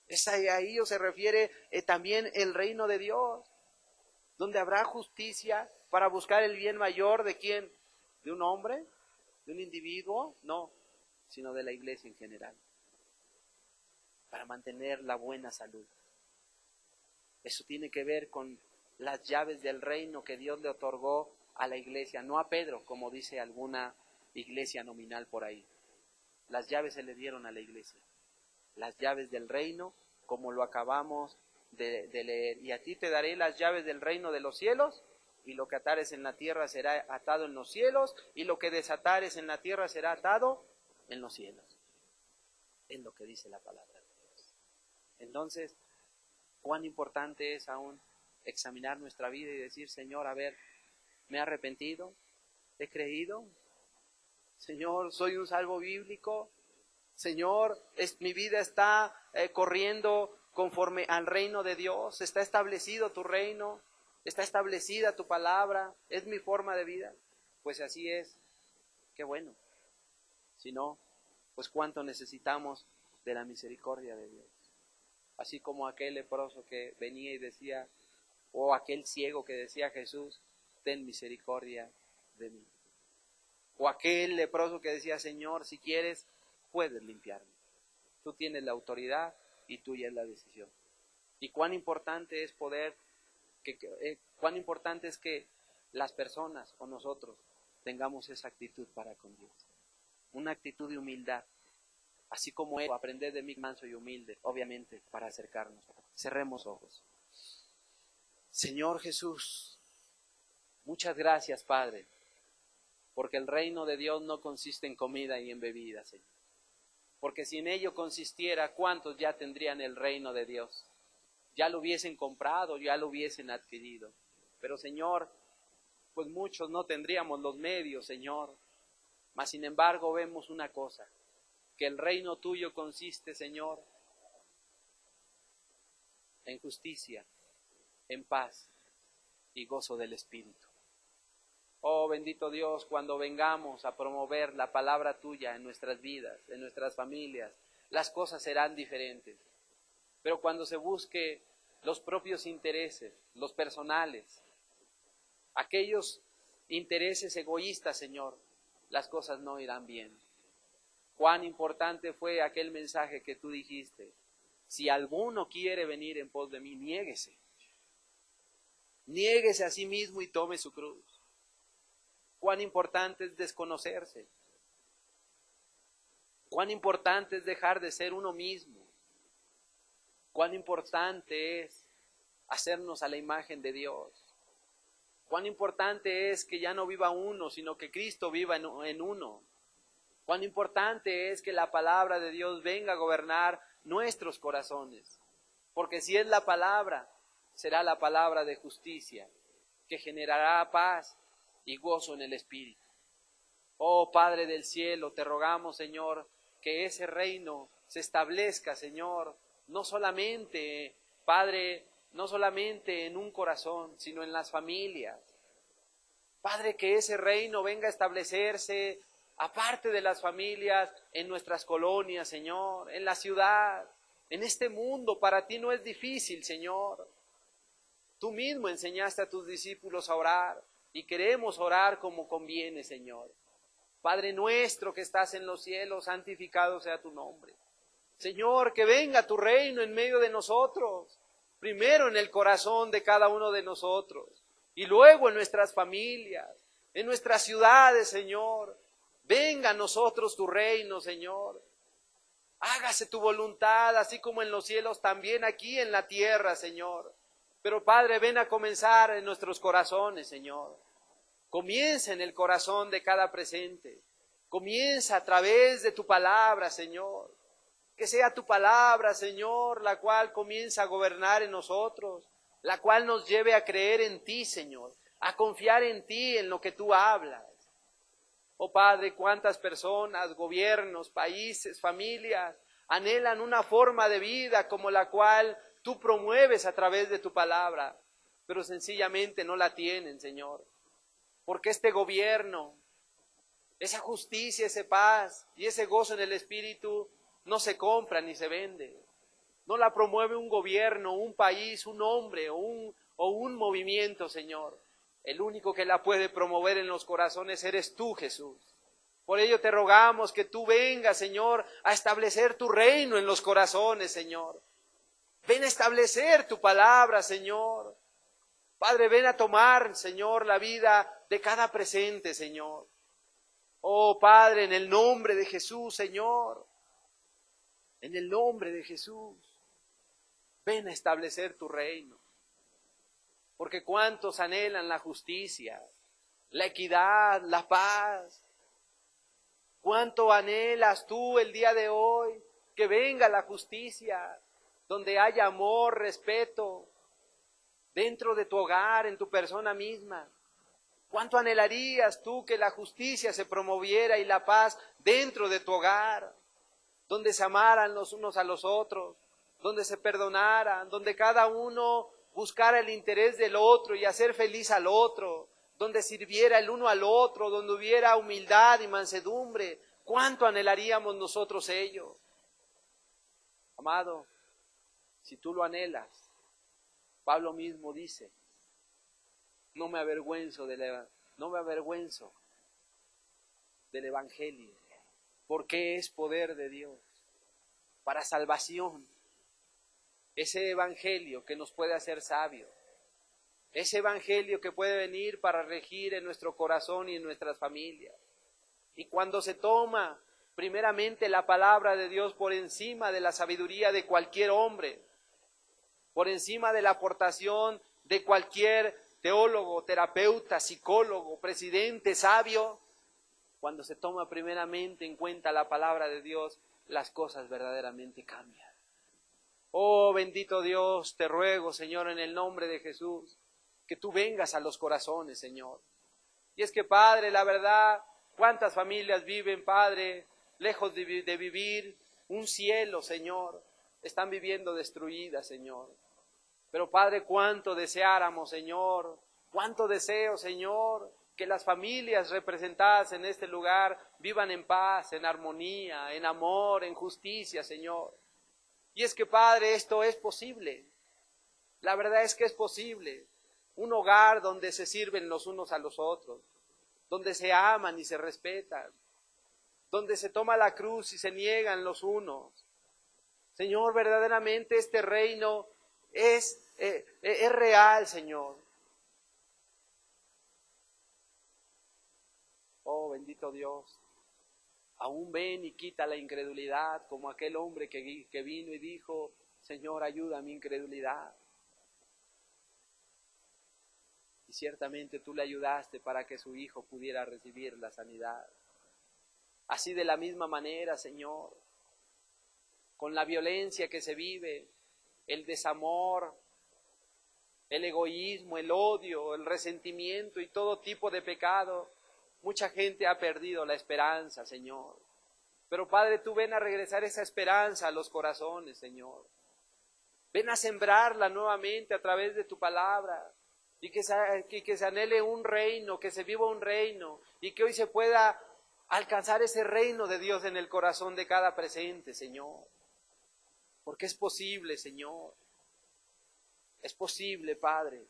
A: Es ahí o se refiere también el reino de Dios, donde habrá justicia para buscar el bien mayor ¿de quién? ¿De un hombre? ¿De un individuo? No, sino de la iglesia en general, para mantener la buena salud. Eso tiene que ver con las llaves del reino que Dios le otorgó a la iglesia, no a Pedro, como dice alguna iglesia nominal por ahí. Las llaves se le dieron a la iglesia. las llaves del reino, como lo acabamos de leer. Y a ti te daré las llaves del reino de los cielos, y lo que atares en la tierra será atado en los cielos, y lo que desatares en la tierra será atado en los cielos. Es lo que dice la palabra de Dios. Entonces, cuán importante es aún examinar nuestra vida y decir, Señor, a ver, me he arrepentido, he creído, Señor, soy un salvo bíblico, Señor, mi vida está corriendo conforme al reino de Dios, está establecido tu reino, está establecida tu palabra, es mi forma de vida. Pues así es, qué bueno. Si no, pues cuánto necesitamos de la misericordia de Dios. Así como aquel leproso que venía y decía, o aquel ciego que decía, Jesús, ten misericordia de mí. O aquel leproso que decía, Señor, si quieres, puedes limpiarme. Tú tienes la autoridad y tuya es la decisión. Y cuán importante es cuán importante es que las personas o nosotros tengamos esa actitud para con Dios. Una actitud de humildad. Así como Él, aprender de mí manso y humilde, obviamente, para acercarnos. Cerremos ojos. Señor Jesús, muchas gracias, Padre, porque el reino de Dios no consiste en comida y en bebida, Señor. Porque si en ello consistiera, ¿cuántos ya tendrían el reino de Dios? Ya lo hubiesen comprado, ya lo hubiesen adquirido. Pero, Señor, pues muchos no tendríamos los medios, Señor. Mas, sin embargo, vemos una cosa, que el reino tuyo consiste, Señor, en justicia, en paz y gozo del Espíritu. Oh bendito Dios, cuando vengamos a promover la palabra tuya en nuestras vidas, en nuestras familias, las cosas serán diferentes. Pero cuando se busque los propios intereses, los personales, aquellos intereses egoístas, Señor, las cosas no irán bien. Cuán importante fue aquel mensaje que tú dijiste. Si alguno quiere venir en pos de mí, niéguese. Niéguese a sí mismo y tome su cruz. Cuán importante es desconocerse. Cuán importante es dejar de ser uno mismo. Cuán importante es hacernos a la imagen de Dios. Cuán importante es que ya no viva uno, sino que Cristo viva en uno. Cuán importante es que la palabra de Dios venga a gobernar nuestros corazones. Porque si es la palabra, será la palabra de justicia, que generará paz y gozo en el Espíritu. Oh Padre del cielo, te rogamos, Señor, que ese reino se establezca, Señor, no solamente, Padre, no solamente en un corazón, sino en las familias. Padre, que ese reino venga a establecerse aparte de las familias, en nuestras colonias, Señor, en la ciudad, en este mundo. Para ti no es difícil, Señor. Tú mismo enseñaste a tus discípulos a orar y queremos orar como conviene, Señor. Padre nuestro que estás en los cielos, santificado sea tu nombre. Señor, que venga tu reino en medio de nosotros, primero en el corazón de cada uno de nosotros y luego en nuestras familias, en nuestras ciudades, Señor. Venga a nosotros tu reino, Señor. Hágase tu voluntad, así como en los cielos, también aquí en la tierra, Señor. Pero Padre, ven a comenzar en nuestros corazones, Señor. Comienza en el corazón de cada presente. Comienza a través de tu palabra, Señor. Que sea tu palabra, Señor, la cual comienza a gobernar en nosotros, la cual nos lleve a creer en ti, Señor, a confiar en ti, en lo que tú hablas. Oh Padre, cuántas personas, gobiernos, países, familias, anhelan una forma de vida como la cual tú promueves a través de tu palabra, pero sencillamente no la tienen, Señor. Porque este gobierno, esa justicia, esa paz y ese gozo en el Espíritu no se compra ni se vende. No la promueve un gobierno, un país, un hombre o un movimiento, Señor. El único que la puede promover en los corazones eres tú, Jesús. Por ello te rogamos que tú vengas, Señor, a establecer tu reino en los corazones, Señor. Ven a establecer tu palabra, Señor. Padre, ven a tomar, Señor, la vida de cada presente, Señor. Oh Padre, en el nombre de Jesús, Señor.
B: En el nombre de Jesús, ven a establecer tu reino. Porque cuántos anhelan la justicia, la equidad, la paz. ¿Cuánto anhelas tú el día de hoy que venga la justicia, donde haya amor, respeto, dentro de tu hogar, en tu persona misma? ¿Cuánto anhelarías tú que la justicia se promoviera y la paz dentro de tu hogar, donde se amaran los unos a los otros, donde se perdonaran, donde cada uno buscara el interés del otro y hacer feliz al otro, donde sirviera el uno al otro, donde hubiera humildad y mansedumbre? ¿Cuánto anhelaríamos nosotros ello? Amado, si tú lo anhelas, Pablo mismo dice, no me avergüenzo del Evangelio, porque es poder de Dios para salvación. Ese Evangelio que nos puede hacer sabios, ese Evangelio que puede venir para regir en nuestro corazón y en nuestras familias. Y cuando se toma primeramente la palabra de Dios por encima de la sabiduría de cualquier hombre, por encima de la aportación de cualquier teólogo, terapeuta, psicólogo, presidente, sabio, cuando se toma primeramente en cuenta la palabra de Dios, las cosas verdaderamente cambian. Oh bendito Dios, te ruego, Señor, en el nombre de Jesús, que tú vengas a los corazones, Señor. Y es que, Padre, la verdad, cuántas familias viven, Padre, lejos de vivir un cielo, Señor, están viviendo destruidas, Señor. Pero, Padre, cuánto deseáramos, Señor, cuánto deseo, Señor, que las familias representadas en este lugar vivan en paz, en armonía, en amor, en justicia, Señor. Y es que, Padre, esto es posible. La verdad es que es posible. Un hogar donde se sirven los unos a los otros, donde se aman y se respetan, donde se toma la cruz y se niegan los unos. Señor, verdaderamente este reino es real, Señor. Oh, bendito Dios. Aún ven y quita la incredulidad, como aquel hombre que vino y dijo, Señor, ayuda a mi incredulidad. Y ciertamente tú le ayudaste para que su hijo pudiera recibir la sanidad. Así de la misma manera, Señor, con la violencia que se vive, el desamor, el egoísmo, el odio, el resentimiento y todo tipo de pecado, mucha gente ha perdido la esperanza, Señor. Pero Padre, tú ven a regresar esa esperanza a los corazones, Señor. Ven a sembrarla nuevamente a través de tu palabra. Y que se anhele un reino, que se viva un reino, y que hoy se pueda alcanzar ese reino de Dios en el corazón de cada presente, Señor. Porque es posible, Señor. Es posible, Padre.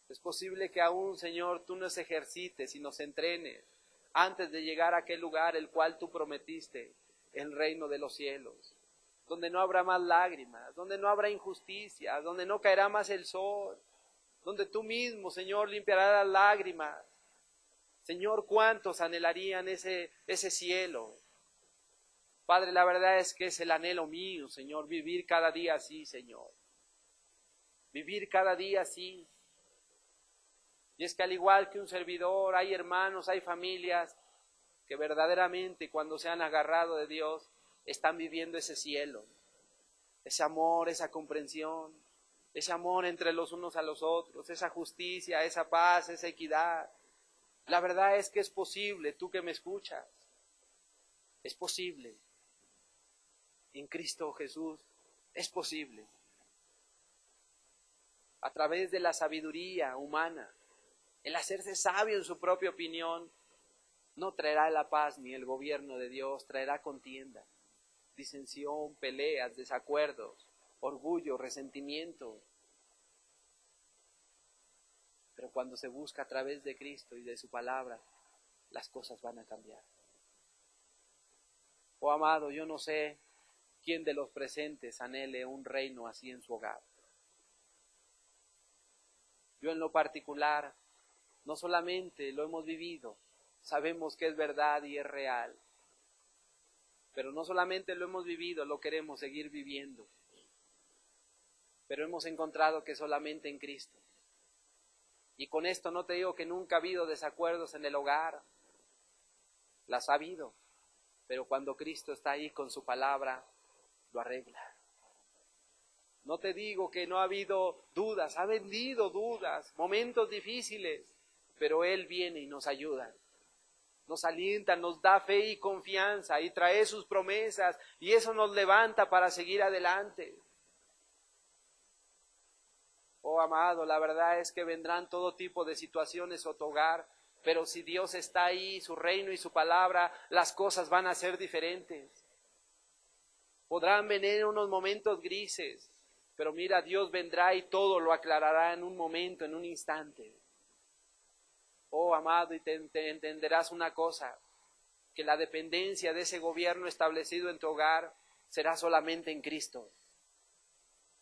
B: Es posible que aún, Señor, tú nos ejercites y nos entrenes antes de llegar a aquel lugar el cual tú prometiste, el reino de los cielos, donde no habrá más lágrimas, donde no habrá injusticia, donde no caerá más el sol, donde tú mismo, Señor, limpiarás las lágrimas. Señor, ¿cuántos anhelarían ese cielo? Padre, la verdad es que es el anhelo mío, Señor, vivir cada día así, Señor. Vivir cada día así. Y es que al igual que un servidor, hay hermanos, hay familias que verdaderamente cuando se han agarrado de Dios, están viviendo ese cielo, ese amor, esa comprensión, ese amor entre los unos a los otros, esa justicia, esa paz, esa equidad. La verdad es que es posible, tú que me escuchas, es posible. En Cristo Jesús es posible. A través de la sabiduría humana, el hacerse sabio en su propia opinión, no traerá la paz ni el gobierno de Dios, traerá contienda, disensión, peleas, desacuerdos, orgullo, resentimiento. Pero cuando se busca a través de Cristo y de su palabra, las cosas van a cambiar. Oh amado, yo no sé quién de los presentes anhele un reino así en su hogar. Yo en lo particular, no solamente lo hemos vivido, sabemos que es verdad y es real.
A: Pero no solamente lo hemos vivido, lo queremos seguir viviendo. Pero hemos encontrado que solamente en Cristo. Y con esto no te digo que nunca ha habido desacuerdos en el hogar. Las ha habido. Pero cuando Cristo está ahí con su palabra, lo arregla. No te digo que no ha habido dudas, ha habido dudas, momentos difíciles, pero Él viene y nos ayuda. Nos alienta, nos da fe y confianza y trae sus promesas y eso nos levanta para seguir adelante. Oh amado, la verdad es que vendrán todo tipo de situaciones a tu hogar, pero si Dios está ahí, su reino y su palabra, las cosas van a ser diferentes. Podrán venir unos momentos grises, pero mira, Dios vendrá y todo lo aclarará en un momento, en un instante. Oh amado, y te entenderás una cosa, que la dependencia de ese gobierno establecido en tu hogar será solamente en Cristo.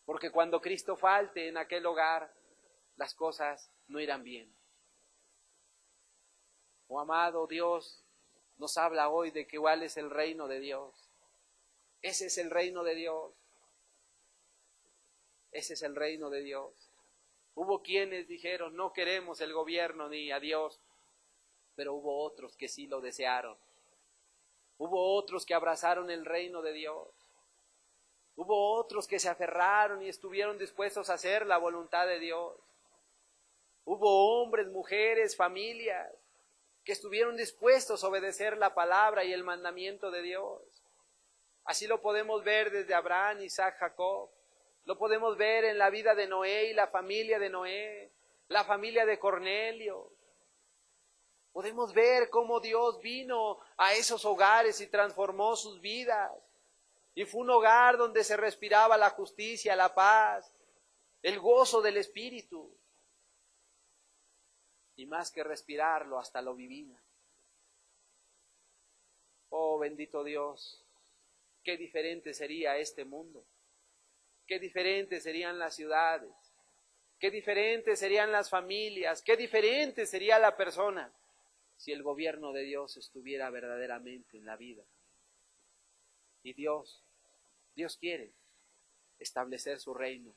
A: Porque cuando Cristo falte en aquel hogar, las cosas no irán bien. Oh amado, Dios nos habla hoy de que cuál es el reino de Dios. Ese es el reino de Dios. Ese es el reino de Dios. Hubo quienes dijeron, no queremos el gobierno ni a Dios, pero hubo otros que sí lo desearon. Hubo otros que abrazaron el reino de Dios. Hubo otros que se aferraron y estuvieron dispuestos a hacer la voluntad de Dios. Hubo hombres, mujeres, familias que estuvieron dispuestos a obedecer la palabra y el mandamiento de Dios. Así lo podemos ver desde Abraham, Isaac, Jacob. Lo podemos ver en la vida de Noé y la familia de Noé, la familia de Cornelio. Podemos ver cómo Dios vino a esos hogares y transformó sus vidas. Y fue un hogar donde se respiraba la justicia, la paz, el gozo del Espíritu. Y más que respirarlo, hasta lo vivían. Oh, bendito Dios, qué diferente sería este mundo. Qué diferentes serían las ciudades, qué diferentes serían las familias, qué diferente sería la persona si el gobierno de Dios estuviera verdaderamente en la vida. Y Dios quiere establecer su reino.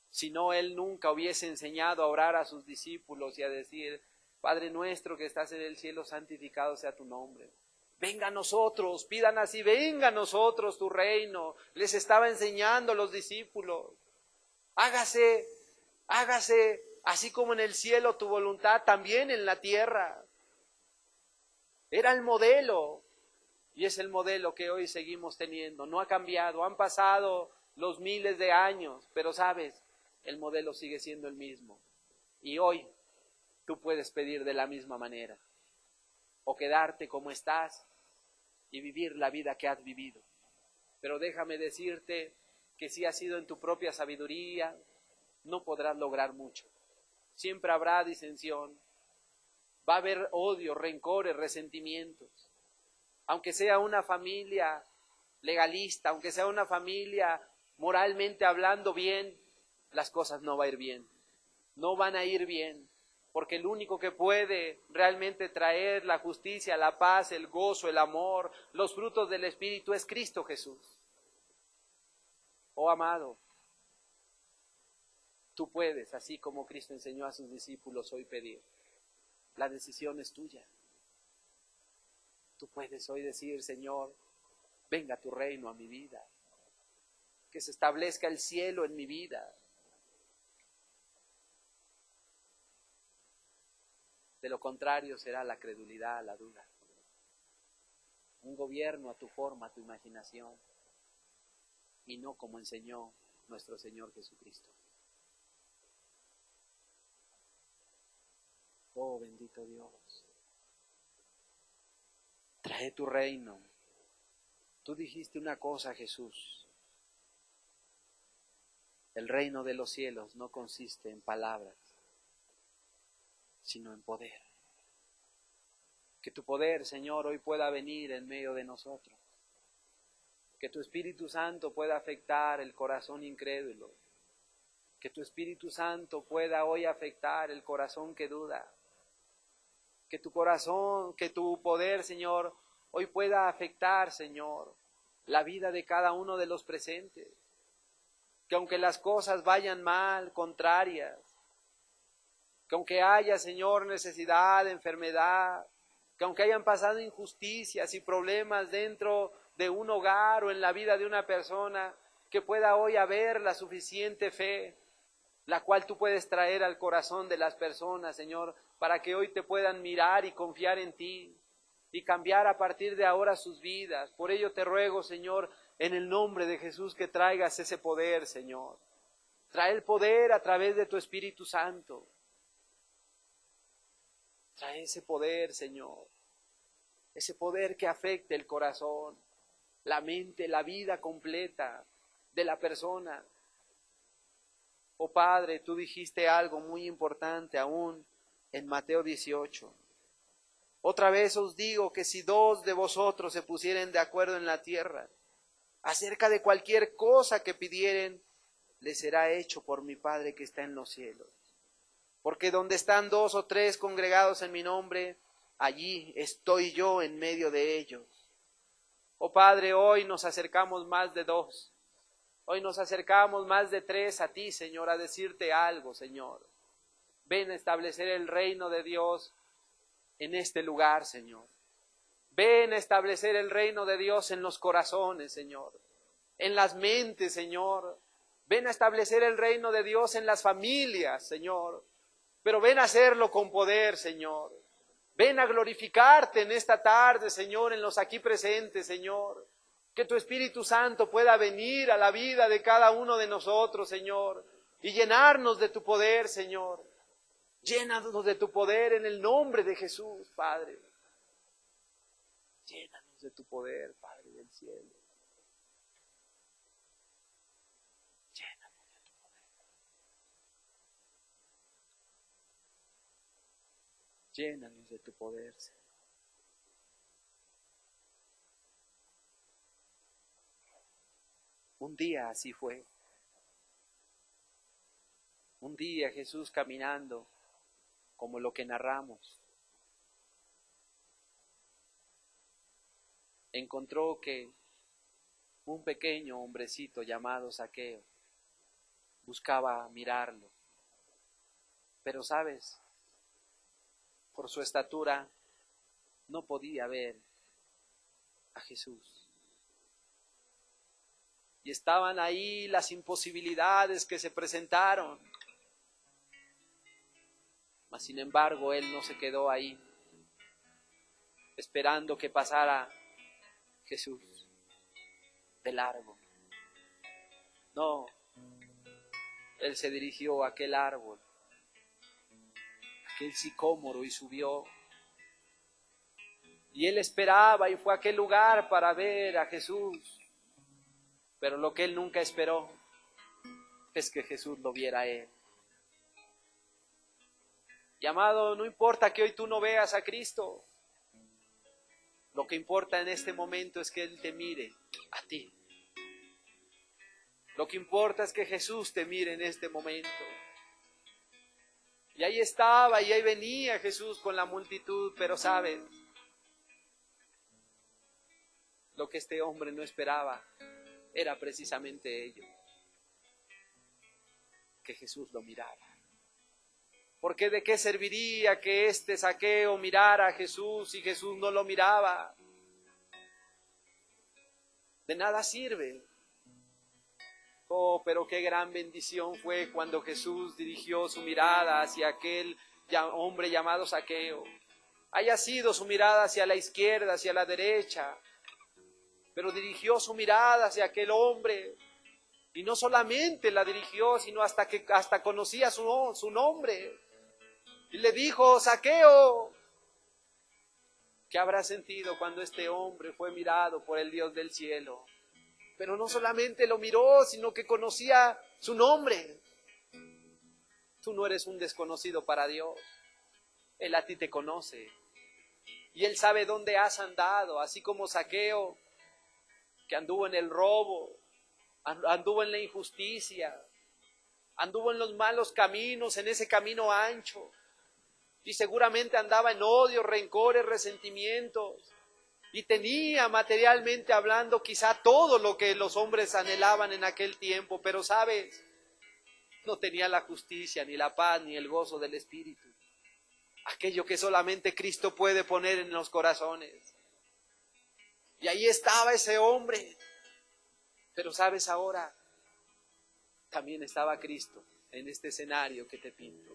A: Si no, Él nunca hubiese enseñado a orar a sus discípulos y a decir, Padre nuestro que estás en el cielo, santificado sea tu nombre. Venga a nosotros, pidan así, venga a nosotros tu reino. Les estaba enseñando a los discípulos. Hágase así como en el cielo tu voluntad, también en la tierra. Era el modelo y es el modelo que hoy seguimos teniendo. No ha cambiado, han pasado los miles de años, pero sabes, el modelo sigue siendo el mismo. Y hoy tú puedes pedir de la misma manera o quedarte como estás y vivir la vida que has vivido. Pero déjame decirte que si has sido en tu propia sabiduría, no podrás lograr mucho. Siempre habrá disensión, va a haber odio, rencores, resentimientos. Aunque sea una familia legalista, aunque sea una familia moralmente hablando bien, las cosas no van a ir bien. No van a ir bien. Porque el único que puede realmente traer la justicia, la paz, el gozo, el amor, los frutos del Espíritu es Cristo Jesús. Oh amado, tú puedes, así como Cristo enseñó a sus discípulos, hoy pedir. La decisión es tuya. Tú puedes hoy decir, Señor, venga tu reino a mi vida. Que se establezca el cielo en mi vida. De lo contrario será la credulidad, la duda. Un gobierno a tu forma, a tu imaginación. Y no como enseñó nuestro Señor Jesucristo. Oh, bendito Dios. Trae tu reino. Tú dijiste una cosa, Jesús. El reino de los cielos no consiste en palabras, sino en poder. Que tu poder, Señor, hoy pueda venir en medio de nosotros. Que tu Espíritu Santo pueda afectar el corazón incrédulo. Que tu Espíritu Santo pueda hoy afectar el corazón que duda. Que tu corazón, que tu poder, Señor, hoy pueda afectar, Señor, la vida de cada uno de los presentes. Que aunque las cosas vayan mal, contrarias, que aunque haya, Señor, necesidad, enfermedad, que aunque hayan pasado injusticias y problemas dentro de un hogar o en la vida de una persona, que pueda hoy haber la suficiente fe, la cual tú puedes traer al corazón de las personas, Señor, para que hoy te puedan mirar y confiar en ti y cambiar a partir de ahora sus vidas. Por ello te ruego, Señor, en el nombre de Jesús, que traigas ese poder, Señor. Trae el poder a través de tu Espíritu Santo. Trae ese poder, Señor. Ese poder que afecte el corazón, la mente, la vida completa de la persona. Oh Padre, tú dijiste algo muy importante aún en Mateo 18. Otra vez os digo que si 2 de vosotros se pusieren de acuerdo en la tierra, acerca de cualquier cosa que pidieren, les será hecho por mi Padre que está en los cielos. Porque donde están 2 o 3 congregados en mi nombre, allí estoy yo en medio de ellos. Oh Padre, hoy nos acercamos más de 2. Hoy nos acercamos más de 3 a ti, Señor, a decirte algo, Señor. Ven a establecer el reino de Dios en este lugar, Señor. Ven a establecer el reino de Dios en los corazones, Señor. En las mentes, Señor. Ven a establecer el reino de Dios en las familias, Señor. Pero ven a hacerlo con poder, Señor. Ven a glorificarte en esta tarde, Señor, en los aquí presentes, Señor. Que tu Espíritu Santo pueda venir a la vida de cada uno de nosotros, Señor, y llenarnos de tu poder, Señor. Llénanos de tu poder en el nombre de Jesús, Padre. Llénanos de tu poder, Padre del cielo. Llénanos de tu poder. Llénanos de tu poder, Señor. Un día así fue. Un día Jesús caminando, como lo que narramos, encontró que un pequeño hombrecito llamado Zaqueo buscaba mirarlo. Pero, ¿sabes? Por su estatura no podía ver a Jesús. Y estaban ahí las imposibilidades que se presentaron. Mas sin embargo, él no se quedó ahí, esperando que pasara Jesús de largo. No, él se dirigió a aquel árbol, aquel sicómoro, y subió. Y él esperaba y fue a aquel lugar para ver a Jesús. Pero lo que él nunca esperó es que Jesús lo viera a él. Y amado, no importa que hoy tú no veas a Cristo. Lo que importa en este momento es que Él te mire a ti. Lo que importa es que Jesús te mire en este momento. Y ahí estaba, y ahí venía Jesús con la multitud, pero ¿sabes? Lo que este hombre no esperaba era precisamente ello, que Jesús lo mirara. Porque ¿de qué serviría que este Zaqueo mirara a Jesús si Jesús no lo miraba? De nada sirve. Oh, pero qué gran bendición fue cuando Jesús dirigió su mirada hacia aquel hombre llamado Zaqueo. Haya sido su mirada hacia la izquierda, hacia la derecha, pero dirigió su mirada hacia aquel hombre. Y no solamente la dirigió, sino hasta conocía su nombre. Y le dijo: Zaqueo. ¿Qué habrá sentido cuando este hombre fue mirado por el Dios del cielo? Pero no solamente lo miró, sino que conocía su nombre. Tú no eres un desconocido para Dios. Él a ti te conoce. Y Él sabe dónde has andado, así como Zaqueo, que anduvo en el robo, anduvo en la injusticia, anduvo en los malos caminos, en ese camino ancho. Y seguramente andaba en odio, rencores, resentimientos.
B: y tenía materialmente hablando quizá todo lo que los hombres anhelaban en aquel tiempo, pero sabes, no tenía la justicia, ni la paz, ni el gozo del Espíritu. Aquello que solamente Cristo puede poner en los corazones. Y ahí estaba ese hombre. Pero sabes, ahora también estaba Cristo en este escenario que te pinto.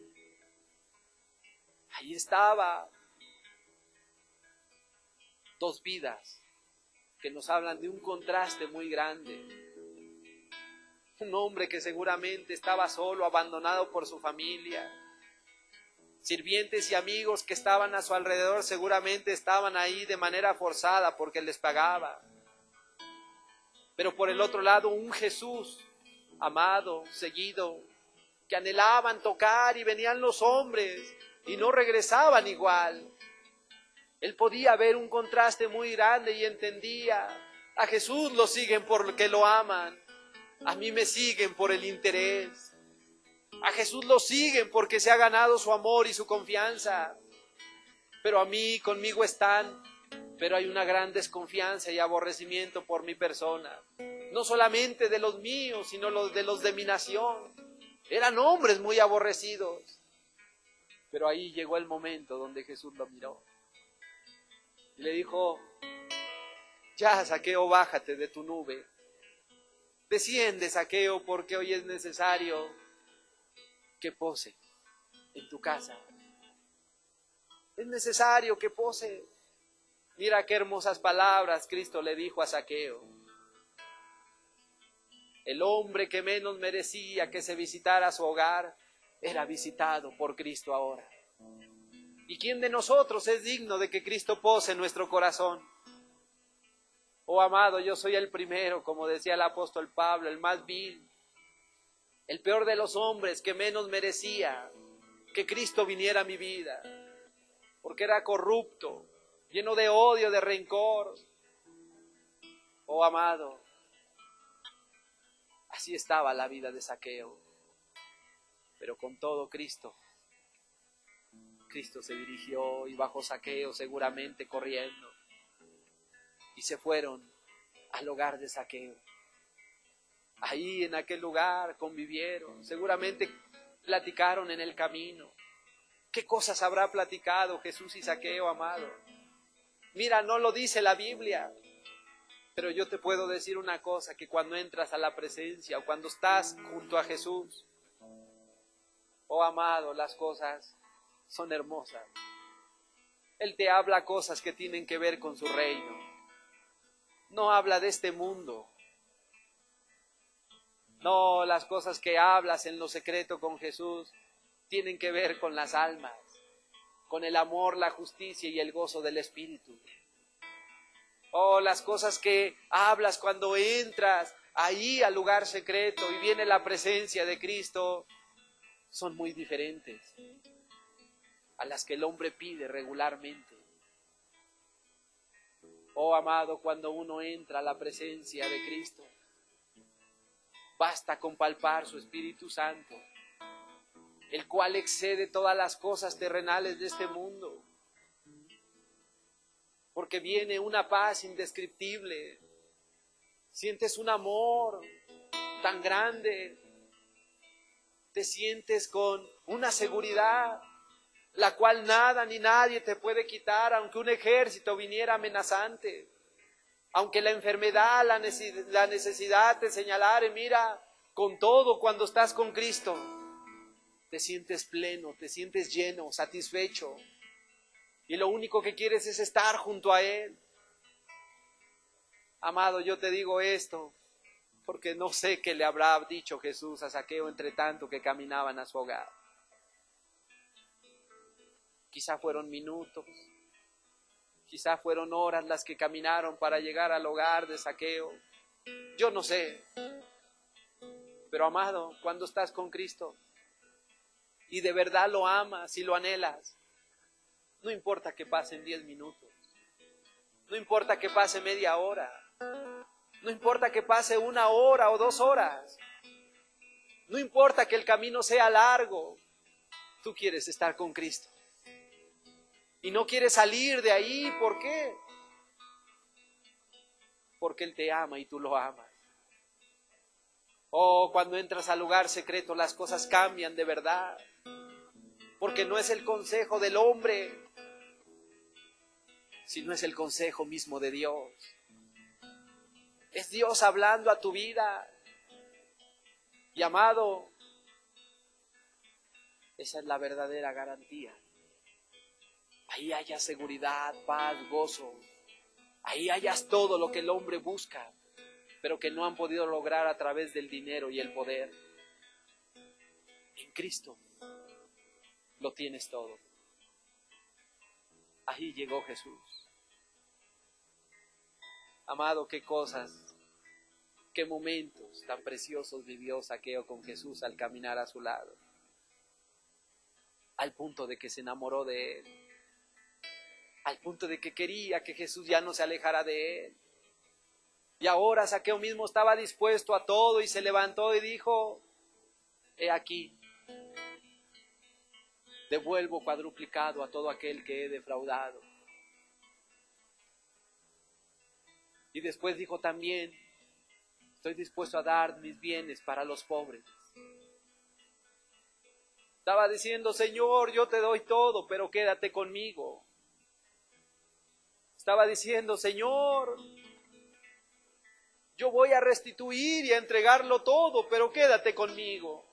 B: Ahí estaba dos vidas que nos hablan de un contraste muy grande. Un hombre que seguramente estaba solo, abandonado por su familia. Sirvientes y amigos que estaban a su alrededor seguramente estaban ahí de manera forzada porque les pagaba. Pero por el otro lado, un Jesús amado, seguido, que anhelaban tocar, y venían los hombres y no regresaban igual. Él podía ver un contraste muy grande y entendía: a Jesús lo siguen porque lo aman, a mí me siguen por el interés. A Jesús lo siguen porque se ha ganado su amor y su confianza. Pero a mí, conmigo están, pero hay una gran desconfianza y aborrecimiento por mi persona. No solamente de los míos, sino de los de mi nación. Eran hombres muy aborrecidos. Pero ahí llegó el momento donde Jesús lo miró. Y le dijo: ya, Zaqueo, bájate de tu nube. Desciende, Zaqueo, porque hoy es necesario que pose en tu casa. Es necesario que pose. Mira qué hermosas palabras Cristo le dijo a Zaqueo. El hombre que menos merecía que se visitara su hogar era visitado por Cristo ahora. ¿Y quién de nosotros es digno de que Cristo pose en nuestro corazón? Oh amado, yo soy el primero, como decía el apóstol Pablo, el más vil, el peor de los hombres, que menos merecía que Cristo viniera a mi vida, porque era corrupto, lleno de odio, de rencor. Oh amado, así estaba la vida de Zaqueo. Pero con todo, Cristo se dirigió y bajó Zaqueo seguramente corriendo, y se fueron al hogar de Zaqueo. Ahí en aquel lugar convivieron, seguramente platicaron en el camino. ¿Qué cosas habrá platicado Jesús y Zaqueo, amado? Mira, no lo dice la Biblia, pero yo te puedo decir una cosa, que cuando entras a la presencia o cuando estás junto a Jesús, oh amado, las cosas son hermosas. Él te habla cosas que tienen que ver con su reino. No habla de este mundo. No, las cosas que hablas en lo secreto con Jesús tienen que ver con las almas, con el amor, la justicia y el gozo del Espíritu. Oh, las cosas que hablas cuando entras ahí al lugar secreto y viene la presencia de Cristo son muy diferentes a las que el hombre pide regularmente. Oh, amado, cuando uno entra a la presencia de Cristo, basta con palpar su Espíritu Santo, el cual excede todas las cosas terrenales de este mundo, porque viene una paz indescriptible, sientes un amor tan grande, te sientes con una seguridad, la cual nada ni nadie te puede quitar, aunque un ejército viniera amenazante. Aunque la enfermedad, la necesidad te señalare, mira, con todo, cuando estás con Cristo, te sientes pleno, te sientes lleno, satisfecho. Y lo único que quieres es estar junto a Él. Amado, yo te digo esto, porque no sé qué le habrá dicho Jesús a Zaqueo entre tanto que caminaban a su hogar. Quizá fueron minutos. Quizá fueron horas las que caminaron para llegar al hogar de Zaqueo. Yo no sé. Pero amado, cuando estás con Cristo y de verdad lo amas y lo anhelas, no importa que pasen 10 minutos. No importa que pase media hora. No importa que pase 1 hora o 2 horas. No importa que el camino sea largo. Tú quieres estar con Cristo. Y no quieres salir de ahí, ¿por qué? porque Él te ama y tú lo amas. Oh, cuando entras al lugar secreto las cosas cambian de verdad, porque no es el consejo del hombre, sino es el consejo mismo de Dios. Es Dios hablando a tu vida. Y amado, esa es la verdadera garantía. Ahí hayas seguridad, paz, gozo. Ahí hayas todo lo que el hombre busca, pero que no han podido lograr a través del dinero y el poder. En Cristo lo tienes todo. Ahí llegó Jesús. Amado, qué cosas, qué momentos tan preciosos vivió Zaqueo con Jesús al caminar a su lado, al punto de que se enamoró de Él, al punto de que quería que Jesús ya no se alejara de él. Y ahora Zaqueo mismo estaba dispuesto a todo y se levantó y dijo: he aquí, devuelvo cuadruplicado a todo aquel que he defraudado. Y después dijo también: estoy dispuesto a dar mis bienes para los pobres. Estaba diciendo: Señor, yo te doy todo, pero quédate conmigo. Estaba diciendo: Señor, yo voy a restituir y a entregarlo todo, pero quédate conmigo.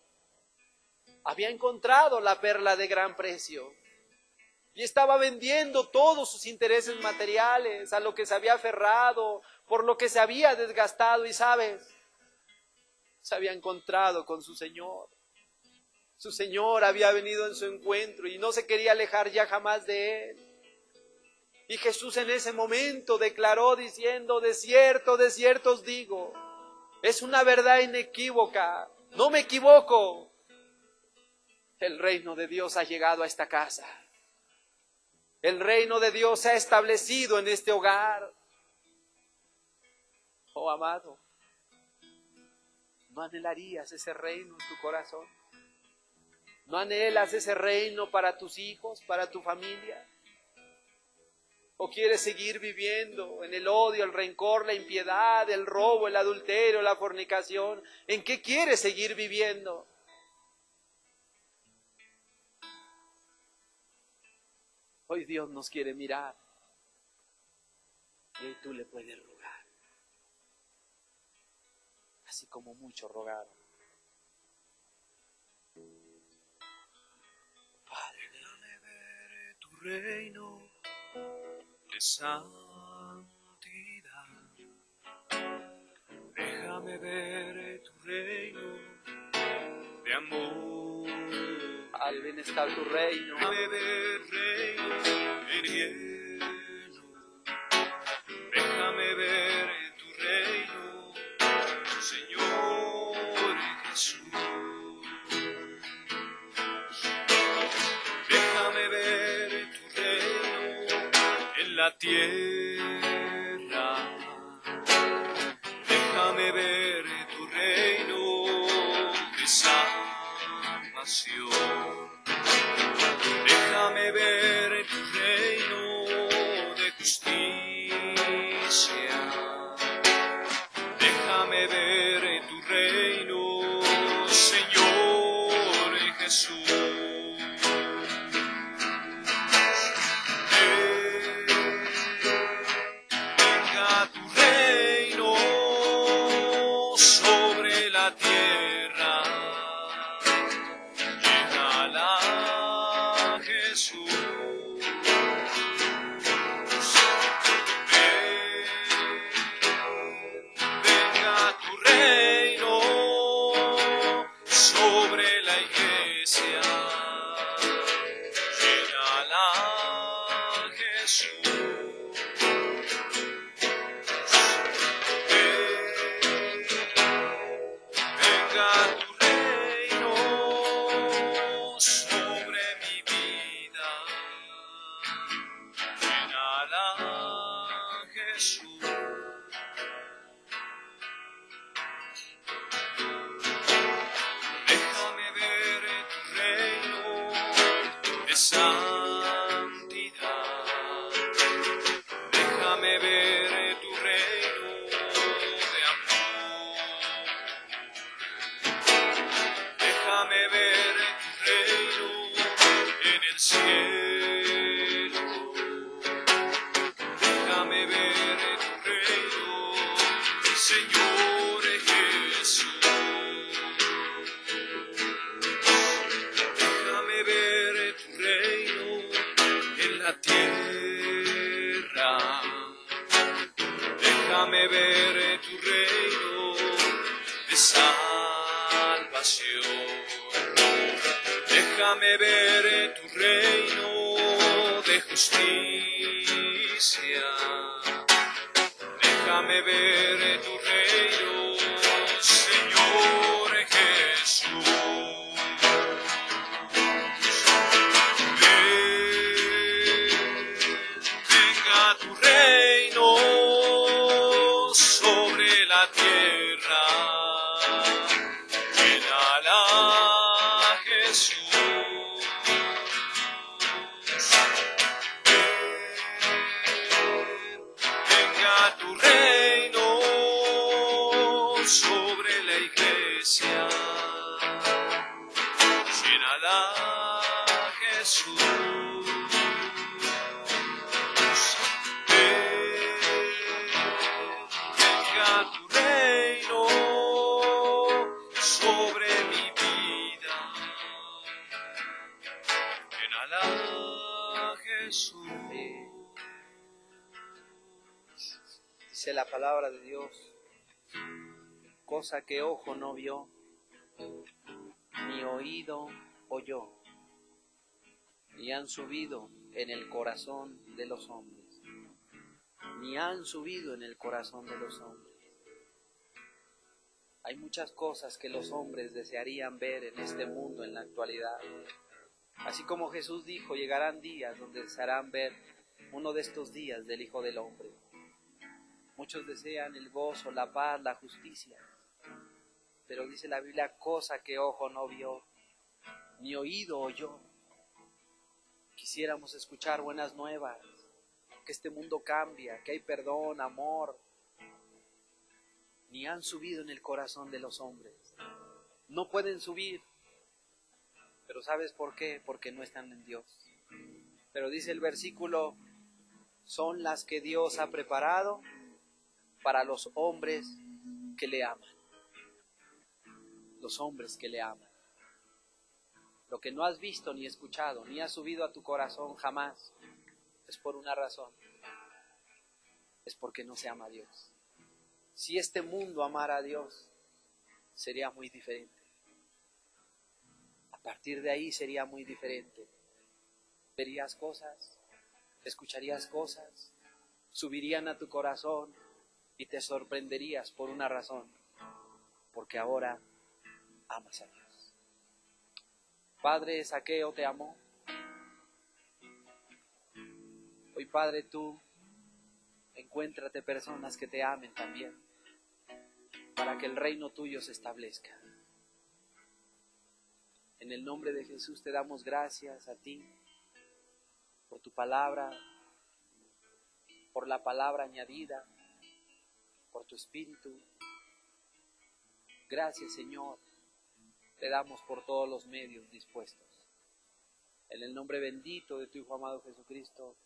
B: Había encontrado la perla de gran precio y estaba vendiendo todos sus intereses materiales, a lo que se había aferrado, por lo que se había desgastado, y ¿sabes? Se había encontrado con su Señor. Su Señor había venido en su encuentro y no se quería alejar ya jamás de él. Y Jesús en ese momento declaró diciendo: de cierto os digo, es una verdad inequívoca, no me equivoco. El reino de Dios ha llegado a esta casa. El reino de Dios se ha establecido en este hogar. Oh amado, ¿no anhelarías ese reino en tu corazón? ¿No anhelas ese reino para tus hijos, para tu familia? ¿O quieres seguir viviendo en el odio, el rencor, la impiedad, el robo, el adulterio, la fornicación? ¿En qué quieres seguir viviendo? Hoy Dios nos quiere mirar y hoy tú le puedes rogar, así como muchos rogaron. Padre, déjame ver tu reino de santidad, déjame ver tu reino de amor. Al bienestar tu reino, déjame ver reino en hielo, déjame ver tu reino, Señor Jesús. Déjame ver tu reino en la tierra, déjame ver tu reino de salvación, déjame ver tu reino de justicia, déjame ver tu reino, Señor Jesús. Santidad, déjame ver tu reino
C: Déjame ver tu reino de salvación. Déjame ver tu reino de justicia. Déjame ver tu reino, Señor Jesús. Venga tu reino sobre la tierra. Llénala, Jesús. Venga tu reino sobre la iglesia. Llénala, Jesús. Venga tu reino sobre mi vida. Llénala, Jesús.
A: Dice la palabra de Dios, cosa que ojo no vio, ni oído oyó, ni han subido en el corazón de los hombres, ni han subido en el corazón de los hombres. Hay muchas cosas que los hombres desearían ver en este mundo en la actualidad. Así como Jesús dijo, llegarán días donde desearán ver uno de estos días del Hijo del Hombre. Muchos desean el gozo, la paz, la justicia. Pero dice la Biblia, cosa que ojo no vio, ni oído oyó. Quisiéramos escuchar buenas nuevas, que este mundo cambia, que hay perdón, amor. Ni han subido en el corazón de los hombres. No pueden subir. Pero ¿sabes por qué? Porque no están en Dios. Pero dice el versículo, son las que Dios ha preparado para los hombres que le aman. Los hombres que le aman. Lo que no has visto ni escuchado, ni ha subido a tu corazón jamás, es por una razón. Es porque no se ama a Dios. Si este mundo amara a Dios, sería muy diferente. A partir de ahí sería muy diferente. Verías cosas, escucharías cosas, subirían a tu corazón y te sorprenderías por una razón. Porque ahora amas a Dios. Padre, Zaqueo te amó. Hoy, Padre, tú encuéntrate personas que te amen también, para que el reino tuyo se establezca. En el nombre de Jesús te damos gracias a ti por tu palabra, por la palabra añadida, por tu Espíritu. Gracias, Señor, te damos por todos los medios dispuestos. En el nombre bendito de tu Hijo amado Jesucristo,